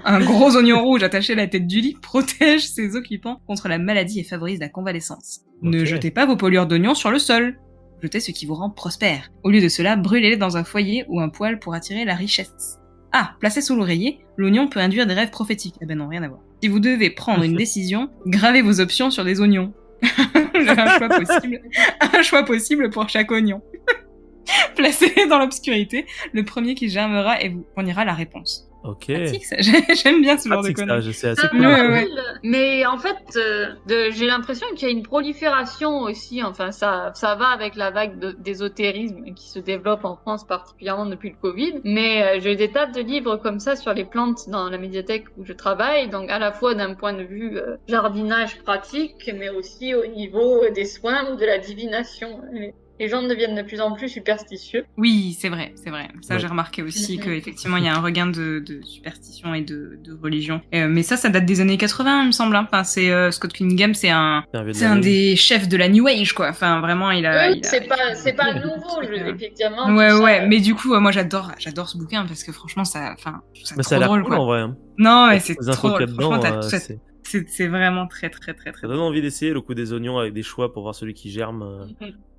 Un gros oignon rouge attaché à la tête du lit protège ses occupants contre la maladie et favorise la convalescence. Ne Ok. jetez pas vos pollueurs d'oignons sur le sol. Jetez ce qui vous rend prospère. Au lieu de cela, brûlez-les dans un foyer ou un poêle pour attirer la richesse. Ah, placé sous l'oreiller, l'oignon peut induire des rêves prophétiques. Eh ben non, rien à voir. Si vous devez prendre une décision, gravez vos options sur des oignons. Un choix possible pour chaque oignon. Placez-les dans l'obscurité, le premier qui germera et vous fournira la réponse. Ok. Pratique, ça. J'aime bien ce genre de Pratique, ça, conneries. je sais assez Ça cool. me Ouais, rappelle, ouais. mais en fait, j'ai l'impression qu'il y a une prolifération aussi. Enfin, ça va avec la vague d'ésotérisme qui se développe en France, particulièrement depuis le Covid. Mais j'ai des tas de livres comme ça sur les plantes dans la médiathèque où je travaille. Donc, à la fois d'un point de vue jardinage pratique, mais aussi au niveau des soins ou de la divination. Les gens deviennent de plus en plus superstitieux. Oui, c'est vrai. Ça, Ouais. j'ai remarqué aussi Mhm. qu'effectivement, il y a un regain de superstition et de religion. Mais ça date des années 80, il me semble. Hein. Enfin, c'est Scott Cunningham, c'est un des chefs de la New Age, quoi. Enfin, vraiment, il a. Oui, c'est pas nouveau, effectivement. Ouais, tout ça. ouais. Mais du coup, moi, j'adore ce bouquin parce que franchement, ça, enfin, je trouve ça Mais ça trop a l'air drôle, cool quoi. en vrai. Hein. Non, mais Avec c'est les infos trop qu'il y drôle. a Franchement, dedans, c'est vraiment très ça donne envie d'essayer le coup des oignons avec des choix pour voir celui qui germe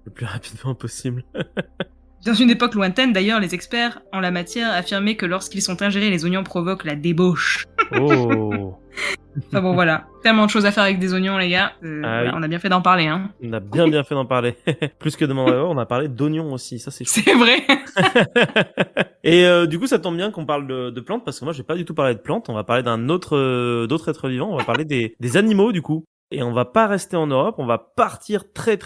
le plus rapidement possible. Dans une époque lointaine, d'ailleurs, les experts en la matière affirmaient que lorsqu'ils sont ingérés, les oignons provoquent la débauche. Oh. Enfin bon, voilà. Tellement de choses à faire avec des oignons, les gars. Ah Voilà, oui. on a bien fait d'en parler, hein. On a bien fait d'en parler. Plus que de on a parlé d'oignons aussi, ça c'est chouette. C'est vrai. Et du coup, ça tombe bien qu'on parle de plantes parce que moi, je vais pas du tout parler de plantes. On va parler d'autres êtres vivants. On va parler des animaux du coup. Et on va pas rester en Europe. On va partir très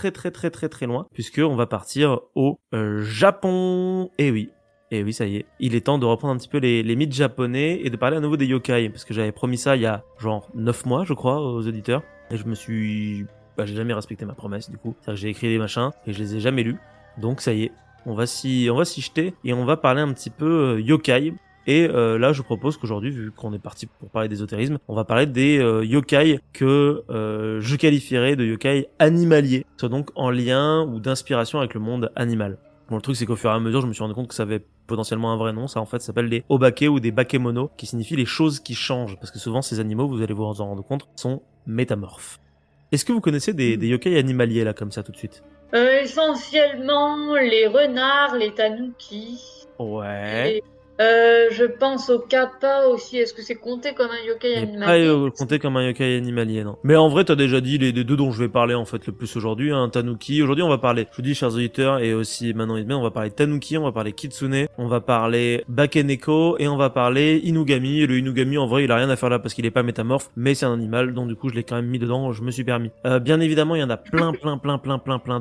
loin puisque on va partir au Japon. Et oui, ça y est. Il est temps de reprendre un petit peu les mythes japonais et de parler à nouveau des yokai parce que j'avais promis ça il y a genre 9 mois, je crois, aux auditeurs. Et j'ai jamais respecté ma promesse du coup. C'est-à-dire que j'ai écrit des machins et je les ai jamais lus. Donc ça y est. On va s'y jeter et on va parler un petit peu yokai. Et là, je propose qu'aujourd'hui, vu qu'on est parti pour parler d'ésotérisme, on va parler des yokai que je qualifierais de yokai animaliers, soit donc en lien ou d'inspiration avec le monde animal. Bon, le truc, c'est qu'au fur et à mesure, je me suis rendu compte que ça avait potentiellement un vrai nom. Ça, en fait, s'appelle des obake ou des bakemono, qui signifie les choses qui changent. Parce que souvent, ces animaux, vous allez vous en rendre compte, sont métamorphes. Est-ce que vous connaissez des yokai animaliers, là, comme ça, tout de suite? Essentiellement les renards, les tanuki. Ouais. Et, je pense au kappa aussi. Est-ce que c'est compté comme un yokai Il n'est animalier? pas compté comme un yokai animalier, non. Mais en vrai, t'as déjà dit les deux dont je vais parler en fait le plus aujourd'hui, hein, Tanuki. Aujourd'hui, on va parler, je vous dis, chers auditeurs, et aussi Manon et Ismaël, on va parler Tanuki, on va parler Kitsune, on va parler Bakeneko, et on va parler Inugami. Et le Inugami, en vrai, il a rien à faire là parce qu'il est pas métamorphe, mais c'est un animal, donc du coup, je l'ai quand même mis dedans, je me suis permis. Bien évidemment, il y en a plein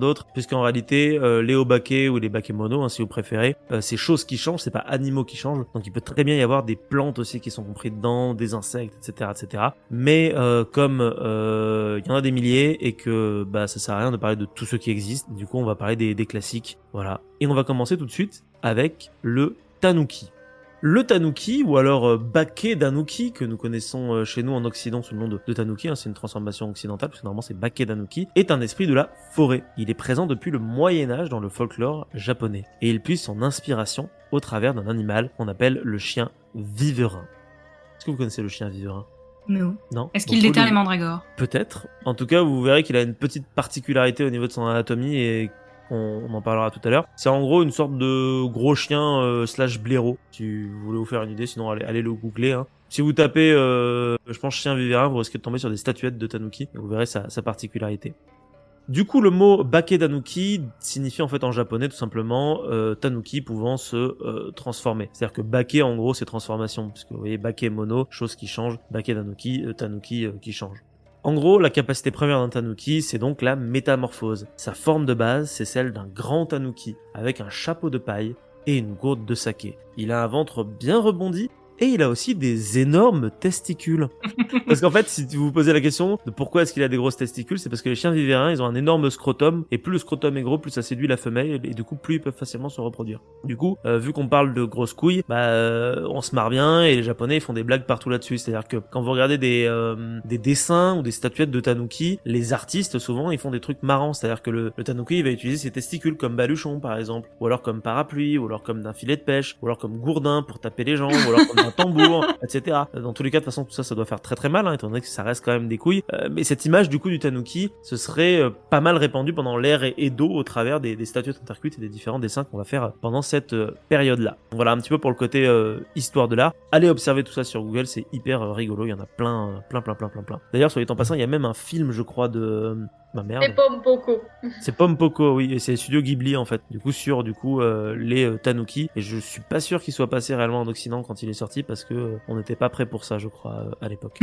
d'autres, puisqu'en réalité, les Obake ou les Bakemono, hein, si vous préférez, c'est choses qui changent, c'est pas animaux qui changent. Donc il peut très bien y avoir des plantes aussi qui sont compris dedans, des insectes, etc. Mais comme il y en a des milliers et que bah ça sert à rien de parler de tous ceux qui existent, du coup on va parler des classiques, voilà. Et on va commencer tout de suite avec le Tanuki. Le Tanuki, ou alors Bake Danuki, que nous connaissons chez nous en Occident sous le nom de Tanuki, hein, c'est une transformation occidentale, parce que normalement c'est Bake Danuki, est un esprit de la forêt. Il est présent depuis le Moyen-Âge dans le folklore japonais, et il puise son inspiration au travers d'un animal qu'on appelle le chien viverin. Est-ce que vous connaissez le chien viverin? Non. Non. Est-ce qu'il déterre les mandragores? Peut-être. En tout cas, vous verrez qu'il a une petite particularité au niveau de son anatomie et on en parlera tout à l'heure. C'est en gros une sorte de gros chien slash blaireau. Si vous voulez vous faire une idée, sinon allez le googler. Hein. Si vous tapez, je pense chien viverin, vous risquez de tomber sur des statuettes de Tanuki. Et vous verrez sa particularité. Du coup, le mot Bakedanuki signifie en fait en japonais tout simplement tanuki pouvant se transformer. C'est-à-dire que Bake en gros c'est transformation, puisque vous voyez Bakemono, chose qui change, Bakedanuki, tanuki qui change. En gros, la capacité première d'un tanuki, c'est donc la métamorphose. Sa forme de base, c'est celle d'un grand tanuki, avec un chapeau de paille et une gourde de saké. Il a un ventre bien rebondi, et il a aussi des énormes testicules. Parce qu'en fait, si vous vous posez la question de pourquoi est-ce qu'il a des grosses testicules, c'est parce que les chiens vivariens, ils ont un énorme scrotum, et plus le scrotum est gros, plus ça séduit la femelle, et du coup, plus ils peuvent facilement se reproduire. Du coup, vu qu'on parle de grosses couilles, on se marre bien, et les Japonais ils font des blagues partout là-dessus. C'est-à-dire que quand vous regardez des dessins ou des statuettes de tanuki, les artistes, souvent, ils font des trucs marrants. C'est-à-dire que le tanuki, il va utiliser ses testicules comme baluchon, par exemple, ou alors comme parapluie, ou alors comme d'un filet de pêche, ou alors comme gourdin pour taper les gens, ou alors comme un tambour, etc. Dans tous les cas, de toute façon, tout ça, ça doit faire très très mal, étant donné que ça reste quand même des couilles. Mais cette image du coup du tanuki, ce serait pas mal répandue pendant l'ère Edo au travers des statuettes intercuites et des différents dessins qu'on va faire pendant cette période-là. Donc voilà un petit peu pour le côté histoire de l'art. Allez observer tout ça sur Google, c'est hyper rigolo, il y en a plein. D'ailleurs, soit dit en passant, il y a même un film, je crois, de... Bah merde. C'est Pompoko. C'est Pompoko, oui, et c'est Studio Ghibli en fait. Du coup sur les tanuki, et je suis pas sûr qu'il soit passé réellement en Occident quand il est sorti parce que on n'était pas prêt pour ça, je crois, à l'époque.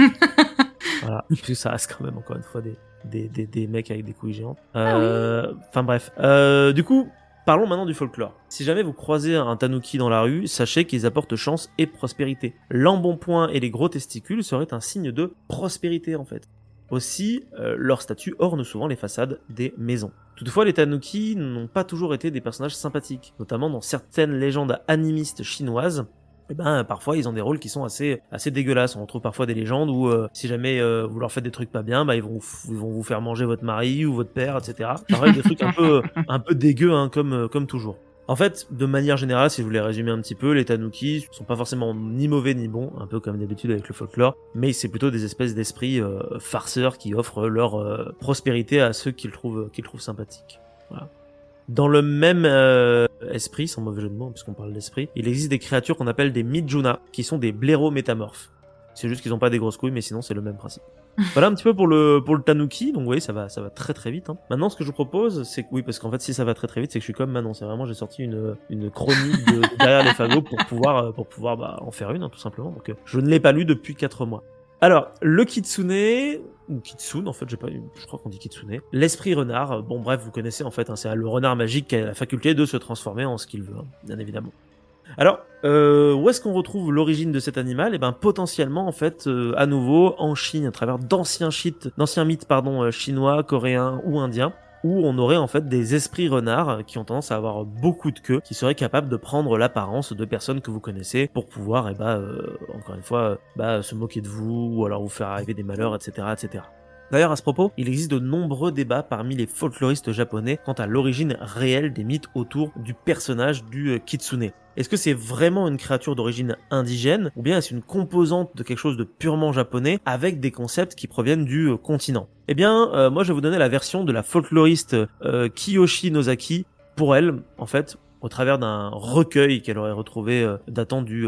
Voilà, parce que ça reste quand même encore une fois des mecs avec des couilles géantes. Enfin bref, du coup. Parlons maintenant du folklore. Si jamais vous croisez un tanuki dans la rue, sachez qu'ils apportent chance et prospérité. L'embonpoint et les gros testicules seraient un signe de prospérité en fait. Aussi, leurs statues ornent souvent les façades des maisons. Toutefois, les tanuki n'ont pas toujours été des personnages sympathiques, notamment dans certaines légendes animistes chinoises. Parfois ils ont des rôles qui sont assez dégueulasses. On retrouve parfois des légendes où si jamais vous leur faites des trucs pas bien, ils vont vous faire manger votre mari ou votre père, etc. Pareil, des trucs un peu dégueux, hein, comme toujours. En fait, de manière générale, si je voulais résumer un petit peu, les tanuki sont pas forcément ni mauvais ni bons, un peu comme d'habitude avec le folklore, mais c'est plutôt des espèces d'esprits farceurs qui offrent leur prospérité à ceux qu'ils trouvent sympathiques. Voilà. Dans le même esprit, sans mauvais jeu de mots, puisqu'on parle d'esprit, il existe des créatures qu'on appelle des Mijuna, qui sont des blaireaux métamorphes. C'est juste qu'ils n'ont pas des grosses couilles, mais sinon c'est le même principe. Voilà un petit peu pour le tanuki, donc vous voyez, ça va très très vite. Hein. Maintenant, ce que je vous propose, c'est que, oui, parce qu'en fait, si ça va très très vite, c'est que je suis comme Manon. C'est vraiment, j'ai sorti une chronique de derrière les fagots pour pouvoir en faire une, hein, tout simplement. Donc, je ne l'ai pas lu depuis 4 mois. Alors, le kitsune, ou kitsune, en fait, je crois qu'on dit kitsune. L'esprit renard, bon bref, vous connaissez en fait, hein, c'est le renard magique qui a la faculté de se transformer en ce qu'il veut, hein, bien évidemment. Alors, où est-ce qu'on retrouve l'origine de cet animal ? Potentiellement, en fait, à nouveau, en Chine, à travers d'anciens mythes, chinois, coréens ou indiens, où on aurait en fait des esprits renards qui ont tendance à avoir beaucoup de queues, qui seraient capables de prendre l'apparence de personnes que vous connaissez pour pouvoir, encore une fois, se moquer de vous, ou alors vous faire arriver des malheurs, etc., etc. D'ailleurs, à ce propos, il existe de nombreux débats parmi les folkloristes japonais quant à l'origine réelle des mythes autour du personnage du kitsune. Est-ce que c'est vraiment une créature d'origine indigène, ou bien est-ce une composante de quelque chose de purement japonais avec des concepts qui proviennent du continent ? Moi je vais vous donner la version de la folkloriste Kiyoshi Nozaki. Pour elle, en fait, au travers d'un recueil qu'elle aurait retrouvé datant du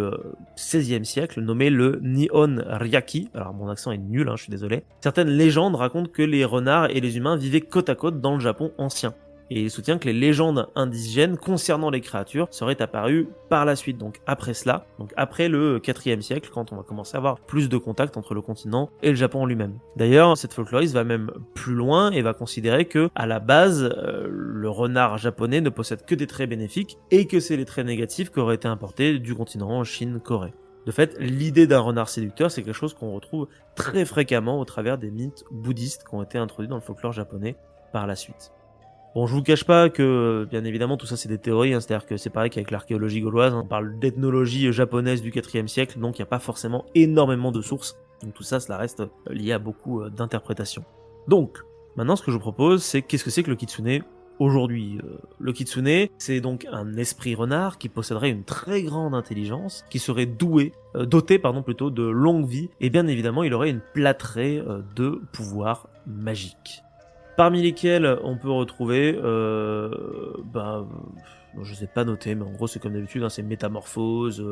XVIe siècle, nommé le Nihon Ryaki. Alors mon accent est nul, hein, je suis désolé. Certaines légendes racontent que les renards et les humains vivaient côte à côte dans le Japon ancien. Et il soutient que les légendes indigènes concernant les créatures seraient apparues par la suite, donc après cela, donc après le 4e siècle, quand on va commencer à avoir plus de contact entre le continent et le Japon en lui-même. D'ailleurs, cette folkloriste va même plus loin et va considérer que, à la base, le renard japonais ne possède que des traits bénéfiques et que c'est les traits négatifs qui auraient été importés du continent Chine, Corée. De fait, l'idée d'un renard séducteur, c'est quelque chose qu'on retrouve très fréquemment au travers des mythes bouddhistes qui ont été introduits dans le folklore japonais par la suite. Bon, je vous cache pas que, bien évidemment, tout ça c'est des théories, hein, c'est-à-dire que c'est pareil qu'avec l'archéologie gauloise, on parle d'ethnologie japonaise du 4e siècle, donc il n'y a pas forcément énormément de sources, donc tout ça, cela reste lié à beaucoup d'interprétations. Donc, maintenant ce que je vous propose, c'est qu'est-ce que c'est que le kitsune aujourd'hui ? Le kitsune, c'est donc un esprit renard qui posséderait une très grande intelligence, qui serait doté de longue vie, et bien évidemment, il aurait une plâtrée de pouvoirs magiques. Parmi lesquels on peut retrouver, je sais pas noter, mais en gros c'est comme d'habitude, hein, c'est métamorphose,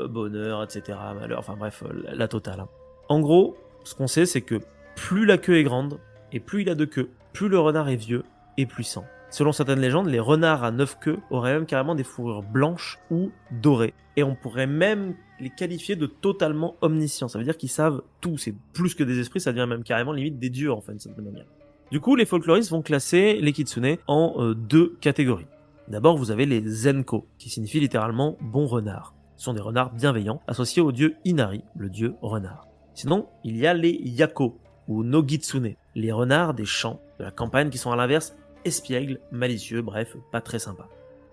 bonheur, etc., malheur, enfin bref, la totale. Hein. En gros, ce qu'on sait, c'est que plus la queue est grande, et plus il a de queues. Plus le renard est vieux et puissant. Selon certaines légendes, les renards à 9 queues auraient même carrément des fourrures blanches ou dorées. Et on pourrait même les qualifier de totalement omniscients. Ça veut dire qu'ils savent tout. C'est plus que des esprits, ça devient même carrément limite des dieux en fait, de cette manière. Du coup, les folkloristes vont classer les kitsune en 2 catégories. D'abord, vous avez les zenko, qui signifie littéralement bon renard. Ce sont des renards bienveillants, associés au dieu Inari, le dieu renard. Sinon, il y a les yako, ou nogitsune, les renards des champs, de la campagne, qui sont à l'inverse espiègles, malicieux, bref, pas très sympas.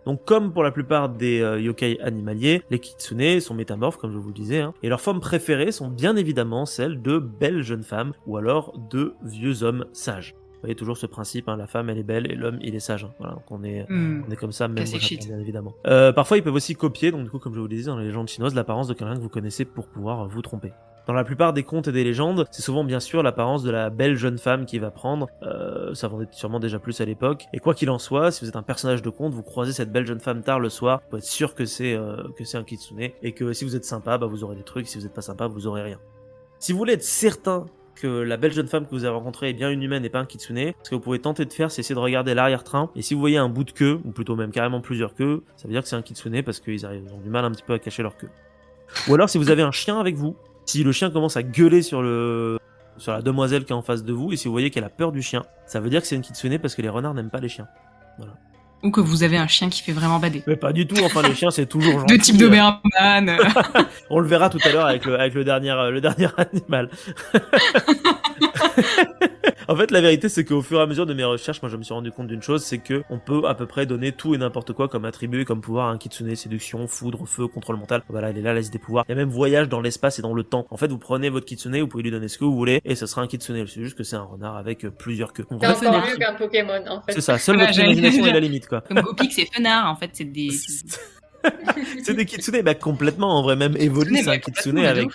Donc comme pour la plupart des yokai animaliers, les kitsune sont métamorphes, comme je vous le disais, et leurs formes préférées sont bien évidemment celles de belles jeunes femmes, ou alors de vieux hommes sages. Vous voyez toujours ce principe, la femme elle est belle et l'homme il est sage. Voilà, donc on est comme ça, même au Japon, bien évidemment. Parfois ils peuvent aussi copier, donc du coup comme je vous le disais dans les légendes chinoises, l'apparence de quelqu'un que vous connaissez pour pouvoir vous tromper. Dans la plupart des contes et des légendes, c'est souvent bien sûr l'apparence de la belle jeune femme qui va prendre, ça vendait sûrement déjà plus à l'époque, et quoi qu'il en soit, si vous êtes un personnage de conte, vous croisez cette belle jeune femme tard le soir, vous pouvez être sûr que c'est un kitsune, et que si vous êtes sympa, vous aurez des trucs, si vous êtes pas sympa, vous aurez rien. Si vous voulez être certain que la belle jeune femme que vous avez rencontrée est bien une humaine et pas un kitsune, ce que vous pouvez tenter de faire, c'est essayer de regarder l'arrière-train, et si vous voyez un bout de queue, ou plutôt même carrément plusieurs queues, ça veut dire que c'est un kitsune parce qu'ils ont du mal un petit peu à cacher leur queue. Ou alors si vous avez un chien avec vous, si le chien commence à gueuler sur la demoiselle qui est en face de vous, et si vous voyez qu'elle a peur du chien, ça veut dire que c'est une kitsune parce que les renards n'aiment pas les chiens. Voilà. Ou que vous avez un chien qui fait vraiment bader. Mais pas du tout, enfin les chiens c'est toujours gentil. De type Doberman. On le verra tout à l'heure avec le dernier animal. En fait, la vérité, c'est qu'au fur et à mesure de mes recherches, moi, je me suis rendu compte d'une chose, c'est que on peut à peu près donner tout et n'importe quoi comme attribut, comme pouvoir à un kitsune, séduction, foudre, feu, contrôle mental. Voilà, elle est là, la liste des pouvoirs. Il y a même voyage dans l'espace et dans le temps. En fait, vous prenez votre kitsune, vous pouvez lui donner ce que vous voulez, et ce sera un kitsune. C'est juste que c'est un renard avec plusieurs queues. C'est encore mieux qu'un Pokémon, en fait. C'est ça, seule votre imagination est la limite, quoi. Comme Gopik, c'est Fenard, en fait, c'est des... C'est des kitsune, complètement, en vrai, même Evoli, c'est un kitsune avec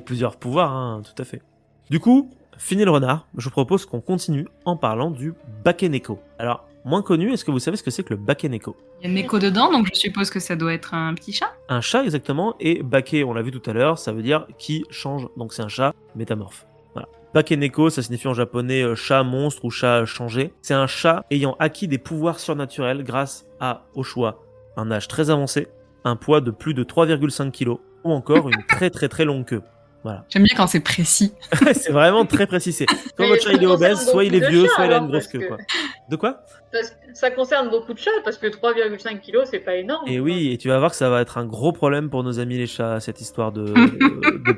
plusieurs pouvoirs, tout à fait. Du coup, fini le renard, je vous propose qu'on continue en parlant du bakeneko. Alors, moins connu, est-ce que vous savez ce que c'est que le bakeneko ? Il y a neko dedans, donc je suppose que ça doit être un petit chat. Un chat, exactement, et bake, on l'a vu tout à l'heure, ça veut dire qui change, donc c'est un chat métamorphe. Voilà. Bakeneko, ça signifie en japonais chat monstre ou chat changé. C'est un chat ayant acquis des pouvoirs surnaturels grâce au choix un âge très avancé, un poids de plus de 3,5 kg, ou encore une très très très longue queue. Voilà. J'aime bien quand c'est précis. C'est vraiment très précis. C'est soit votre chat il est obèse, soit il est vieux, soit il a une grosse queue. Quoi. De quoi ? Parce que ça concerne beaucoup de chats, parce que 3,5 kg, c'est pas énorme. Et oui, et tu vas voir que ça va être un gros problème pour nos amis les chats, cette histoire de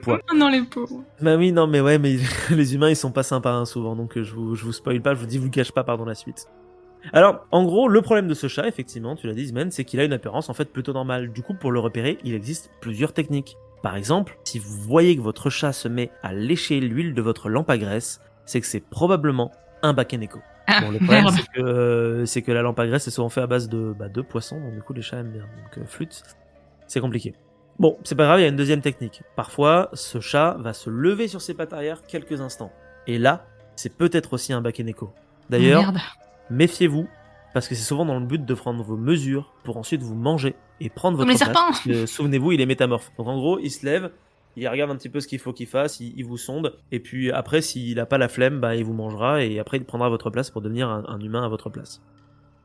poids. Non, les pauvres. Bah oui, non, mais ouais, mais les humains, ils sont pas sympas souvent, donc je vous spoil pas, je vous le cache pas, la suite. Alors, en gros, le problème de ce chat, effectivement, tu l'as dit, Ismen, c'est qu'il a une apparence en fait plutôt normale. Du coup, pour le repérer, il existe plusieurs techniques. Par exemple, si vous voyez que votre chat se met à lécher l'huile de votre lampe à graisse, c'est que c'est probablement un bakeneko. Bon, le problème, c'est que la lampe à graisse est souvent faite à base de poissons, donc du coup, les chats aiment bien. Donc, flûte, c'est compliqué. Bon, c'est pas grave, il y a une deuxième technique. Parfois, ce chat va se lever sur ses pattes arrière quelques instants. Et là, c'est peut-être aussi un bakeneko. D'ailleurs, méfiez-vous, parce que c'est souvent dans le but de prendre vos mesures pour ensuite vous manger et prendre votre place. Parce que, souvenez-vous, il est métamorphe. Donc en gros, il se lève, il regarde un petit peu ce qu'il faut qu'il fasse, il vous sonde, et puis après, s'il n'a pas la flemme, il vous mangera, et après, il prendra votre place pour devenir un humain à votre place.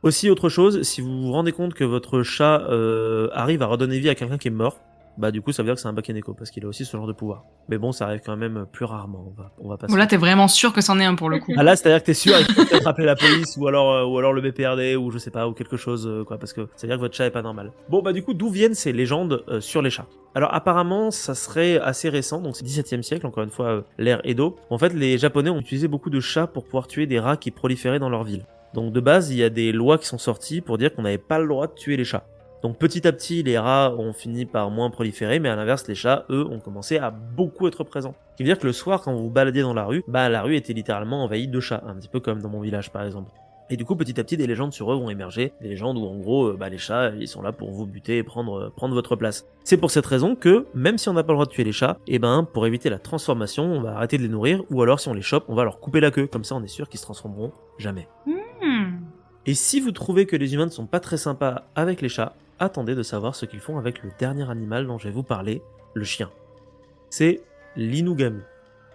Aussi, autre chose, si vous vous rendez compte que votre chat arrive à redonner vie à quelqu'un qui est mort, du coup ça veut dire que c'est un bakeneko parce qu'il a aussi ce genre de pouvoir. Mais bon, ça arrive quand même plus rarement, on va passer. Bon là t'es vraiment sûr que c'en est un pour le coup. Ah là c'est à dire que t'es sûr, il faut peut-être appeler la police ou alors le BPRD ou je sais pas, ou quelque chose parce que ça veut dire que votre chat est pas normal. Bon du coup d'où viennent ces légendes sur les chats ? Alors apparemment ça serait assez récent, donc c'est 17e siècle, encore une fois l'ère Edo. En fait les japonais ont utilisé beaucoup de chats pour pouvoir tuer des rats qui proliféraient dans leur ville. Donc de base il y a des lois qui sont sorties pour dire qu'on n'avait pas le droit de tuer les chats. Donc petit à petit, les rats ont fini par moins proliférer, mais à l'inverse, les chats, eux, ont commencé à beaucoup être présents. Ce qui veut dire que le soir, quand vous vous baladiez dans la rue, la rue était littéralement envahie de chats, un petit peu comme dans mon village par exemple. Et du coup, petit à petit, des légendes sur eux vont émerger, des légendes où en gros, les chats, ils sont là pour vous buter et prendre votre place. C'est pour cette raison que, même si on n'a pas le droit de tuer les chats, pour éviter la transformation, on va arrêter de les nourrir, ou alors si on les chope, on va leur couper la queue, comme ça on est sûr qu'ils se transformeront jamais. Et si vous trouvez que les humains ne sont pas très sympas avec les chats, attendez de savoir ce qu'ils font avec le dernier animal dont je vais vous parler, le chien. C'est l'inugami.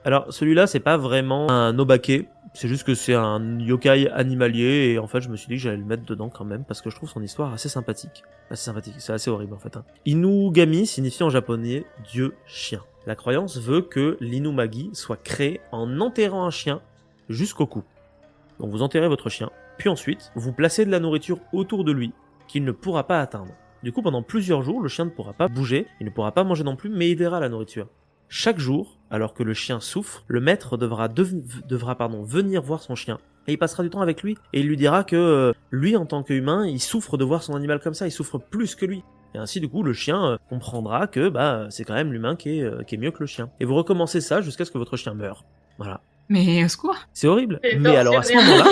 Alors celui-là c'est pas vraiment un obake, C'est juste que c'est un yokai animalier et en fait je me suis dit que j'allais le mettre dedans quand même parce que je trouve son histoire assez sympathique. Assez sympathique, c'est assez horrible en fait. Hein. Inugami signifie en japonais Dieu chien. La croyance veut que l'Inumagi soit créé en enterrant un chien jusqu'au cou. Donc vous enterrez votre chien, puis ensuite vous placez de la nourriture autour de lui qu'il ne pourra pas atteindre. Du coup pendant plusieurs jours le chien ne pourra pas bouger, il ne pourra pas manger non plus mais il verra la nourriture. Chaque jour, alors que le chien souffre, le maître devra venir voir son chien. Et il passera du temps avec lui. Et il lui dira que lui, en tant qu'humain, il souffre de voir son animal comme ça. Il souffre plus que lui. Et ainsi, du coup, le chien comprendra que c'est quand même l'humain qui est mieux que le chien. Et vous recommencez ça jusqu'à ce que votre chien meure. Voilà. Mais au secours. C'est horrible. Mais alors, à ce moment-là,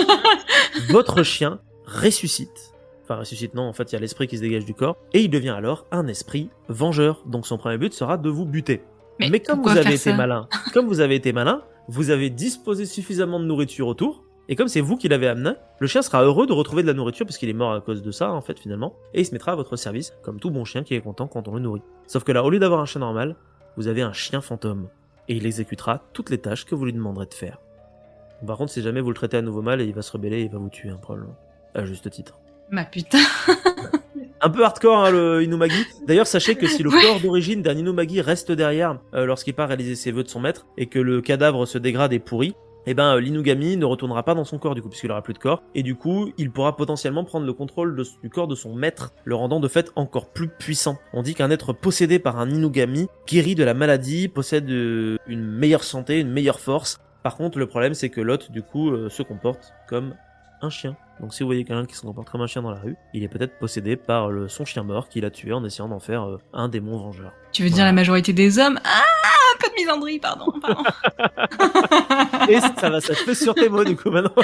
votre chien ressuscite. Enfin, ressuscite, non, en fait, il y a l'esprit qui se dégage du corps. Et il devient alors un esprit vengeur. Donc son premier but sera de vous buter. Mais comme vous avez été malin, vous avez disposé suffisamment de nourriture autour, et comme c'est vous qui l'avez amené, le chien sera heureux de retrouver de la nourriture parce qu'il est mort à cause de ça, en fait, finalement, et il se mettra à votre service, comme tout bon chien qui est content quand on le nourrit. Sauf que là, au lieu d'avoir un chien normal, vous avez un chien fantôme, et il exécutera toutes les tâches que vous lui demanderez de faire. Par contre, si jamais vous le traitez à nouveau mal, il va se rebeller et il va vous tuer, probablement. À juste titre. Ma putain. Un peu hardcore hein, le Inumagi. D'ailleurs, sachez que si le corps d'origine d'un Inumagi reste derrière lorsqu'il part réaliser ses vœux de son maître et que le cadavre se dégrade et pourrit, l'Inugami ne retournera pas dans son corps du coup puisqu'il aura plus de corps et du coup il pourra potentiellement prendre le contrôle du corps de son maître, le rendant de fait encore plus puissant. On dit qu'un être possédé par un Inugami guérit de la maladie, possède une meilleure santé, une meilleure force. Par contre, le problème c'est que l'hôte du coup se comporte comme un chien. Donc si vous voyez quelqu'un qui se comporte comme un chien dans la rue, il est peut-être possédé par son chien mort qu'il a tué en essayant d'en faire un démon vengeur. Tu veux dire la majorité des hommes? Ah, un peu de misandrie, pardon. Et ça va s'achever sur tes mots du coup maintenant.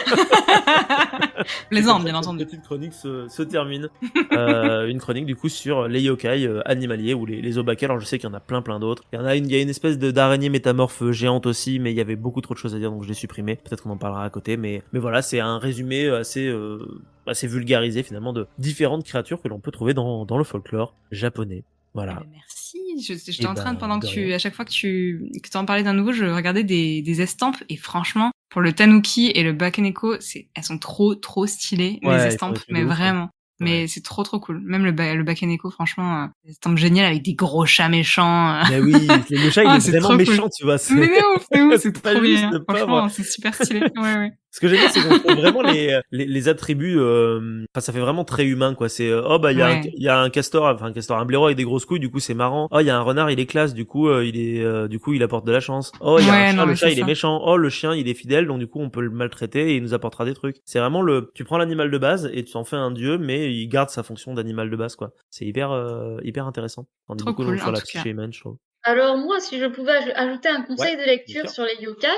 Plaisante, bien entendu. Cette petite chronique se termine. Une chronique du coup sur les yokai animaliers ou les obake. Alors je sais qu'il y en a plein d'autres. Il y a une espèce d'araignée métamorphe géante aussi, mais il y avait beaucoup trop de choses à dire donc je l'ai supprimé. Peut-être qu'on en parlera à côté, mais voilà, c'est un résumé assez vulgarisé finalement de différentes créatures que l'on peut trouver dans le folklore japonais. Voilà. Merci. J'étais en train de, pendant que à chaque fois que tu en parlais d'un nouveau, je regardais des estampes et franchement, pour le tanuki et le bakeneko, elles sont trop stylées, les estampes, mais vraiment. Mais c'est trop cool. Même le bakeneko, franchement, des estampes géniales avec des gros chats méchants. Mais oui, le chat, il est vraiment méchant, tu vois. Mais non, c'est trop bien. Franchement, c'est super stylé. Ouais. Ce que j'aime bien, c'est qu'on trouve vraiment les attributs, ça fait vraiment très humain, quoi. C'est, il y a un castor, un blaireau avec des grosses couilles, du coup, c'est marrant. Oh, il y a un renard, il est classe, du coup, il apporte de la chance. Oh, il y a un chat, le chat, il est méchant. Oh, le chien, il est fidèle, donc du coup, on peut le maltraiter et il nous apportera des trucs. C'est vraiment tu prends l'animal de base et tu en fais un dieu, mais il garde sa fonction d'animal de base, quoi. C'est hyper intéressant. On dit beaucoup sur la psyché humaine, je trouve. Alors moi, si je pouvais ajouter un conseil de lecture sur les yokai,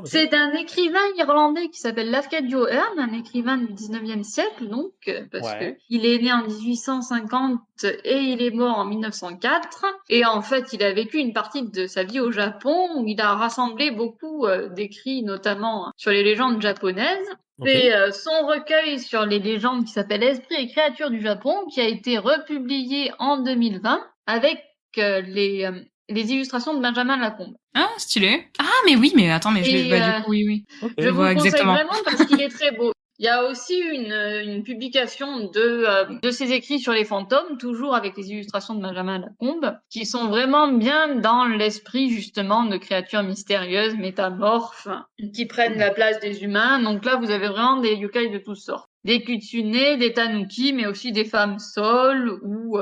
c'est d'un écrivain irlandais qui s'appelle Lafcadio O'Hearn, un écrivain du 19e siècle, donc, parce que il est né en 1850 et il est mort en 1904. Et en fait, il a vécu une partie de sa vie au Japon, où il a rassemblé beaucoup d'écrits, notamment sur les légendes japonaises. C'est son recueil sur les légendes qui s'appelle Esprits et créatures du Japon, qui a été republié en 2020 avec les illustrations de Benjamin Lacombe. Ah, stylé. Ah, mais oui, mais attends, mais du coup, oui. Okay. Je vous le conseille vraiment parce qu'il est très beau. Il y a aussi une publication de ses écrits sur les fantômes, toujours avec les illustrations de Benjamin Lacombe, qui sont vraiment bien dans l'esprit justement de créatures mystérieuses, métamorphes, qui prennent la place des humains. Donc là, vous avez vraiment des yokai de toutes sortes. Des kitsune, des tanuki, mais aussi des femmes saules ou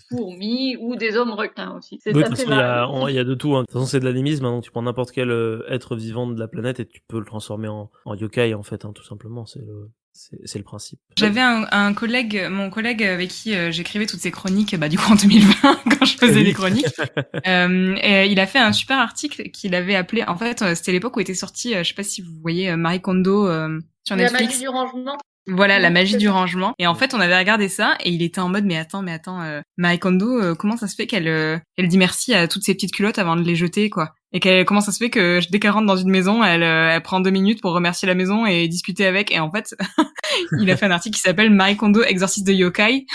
fourmis ou des hommes requins aussi. Oui, de toute façon, il y a de tout. Hein. De toute façon, c'est de l'animisme. Hein, donc tu prends n'importe quel être vivant de la planète et tu peux le transformer en yokai en fait, hein, tout simplement. C'est le principe. J'avais mon collègue avec qui j'écrivais toutes ces chroniques, du coup en 2020 quand je faisais les chroniques. Et il a fait un super article qu'il avait appelé. En fait, c'était l'époque où était sorti, je sais pas si vous voyez Marie Kondo sur Netflix. La magie du rangement. Voilà, la magie du rangement. Et en fait, on avait regardé ça et il était en mode mais attends, Marie Kondo, comment ça se fait qu'elle dit merci à toutes ces petites culottes avant de les jeter, quoi. Et comment ça se fait que dès qu'elle rentre dans une maison, elle prend 2 minutes pour remercier la maison et discuter avec. Et en fait, il a fait un article qui s'appelle Marie Kondo, exorciste de yokai.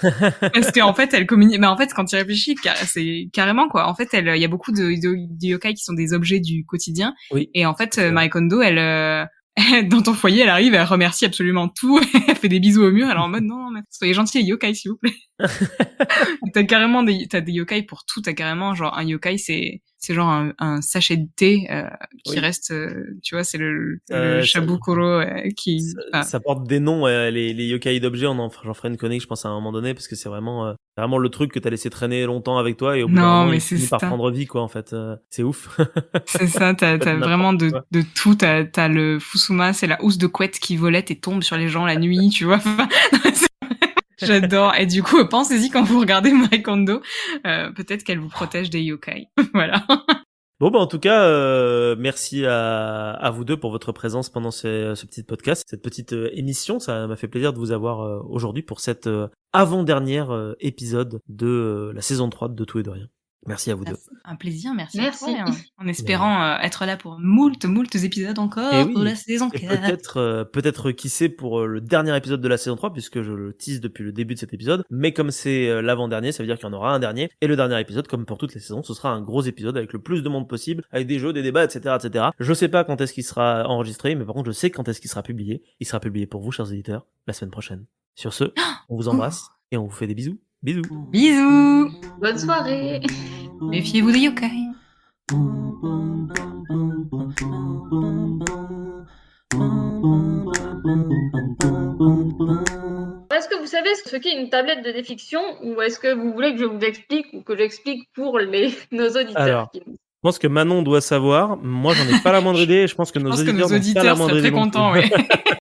Parce qu'en fait, elle communique. Mais en fait, quand tu réfléchis, c'est carrément quoi. En fait, il y a beaucoup de yokai qui sont des objets du quotidien. Oui. Et en fait, C'est vrai. Marie Kondo, dans ton foyer, elle arrive, elle remercie absolument tout. Elle fait des bisous au mur. Elle est en mode non, mais soyez gentils les yokai, s'il vous plaît. T'as des yokai pour tout. T'as carrément genre un yokai, c'est genre un sachet de thé qui Oui. reste. Tu vois, c'est le Ça- Shabukuro qui. Ça porte des noms, les yokai d'objets. J'en ferai une chronique, je pense, à un moment donné, parce que c'est vraiment le truc que t'as laissé traîner longtemps avec toi, et au bout d'un Non, moment, mais il c'est finit par ça. prendre vie, quoi, en fait. C'est ouf. C'est ça, t'as Pas de vraiment n'importe quoi. de tout. T'as le Fusuma, c'est la housse de couette qui volette et tombe sur les gens la nuit, tu vois. J'adore. Et du coup, pensez-y quand vous regardez Marie Kondo, peut-être qu'elle vous protège des yokai. Voilà. Bon, en tout cas, merci à vous deux pour votre présence pendant ce petit podcast, cette petite émission. Ça m'a fait plaisir de vous avoir aujourd'hui pour cet avant-dernier épisode de la saison 3 de Tout et de Rien. Merci à vous deux. Un plaisir, merci. Merci. À toi, en espérant être là pour moult épisodes encore Et oui. pour la saison Et 4. peut-être qui sait pour le dernier épisode de la saison 3, puisque je le tease depuis le début de cet épisode. Mais comme c'est l'avant-dernier, ça veut dire qu'il y en aura un dernier. Et le dernier épisode, comme pour toutes les saisons, ce sera un gros épisode avec le plus de monde possible, avec des jeux, des débats, etc., etc. Je sais pas quand est-ce qu'il sera enregistré, mais par contre, je sais quand est-ce qu'il sera publié. Il sera publié pour vous, chers éditeurs, la semaine prochaine. Sur ce, on vous embrasse et on vous fait des bisous. Bisous. Bisous. Bonne soirée. Méfiez-vous des yokai. Est-ce que vous savez ce qu'est une tablette de défiction, ou est-ce que vous voulez que je vous explique, ou que j'explique pour nos auditeurs? Alors, je pense que Manon doit savoir. Moi, j'en ai pas la moindre idée. Et je pense que nos auditeurs seraient n'ont pas la moindre très idée non plus. contents, ouais.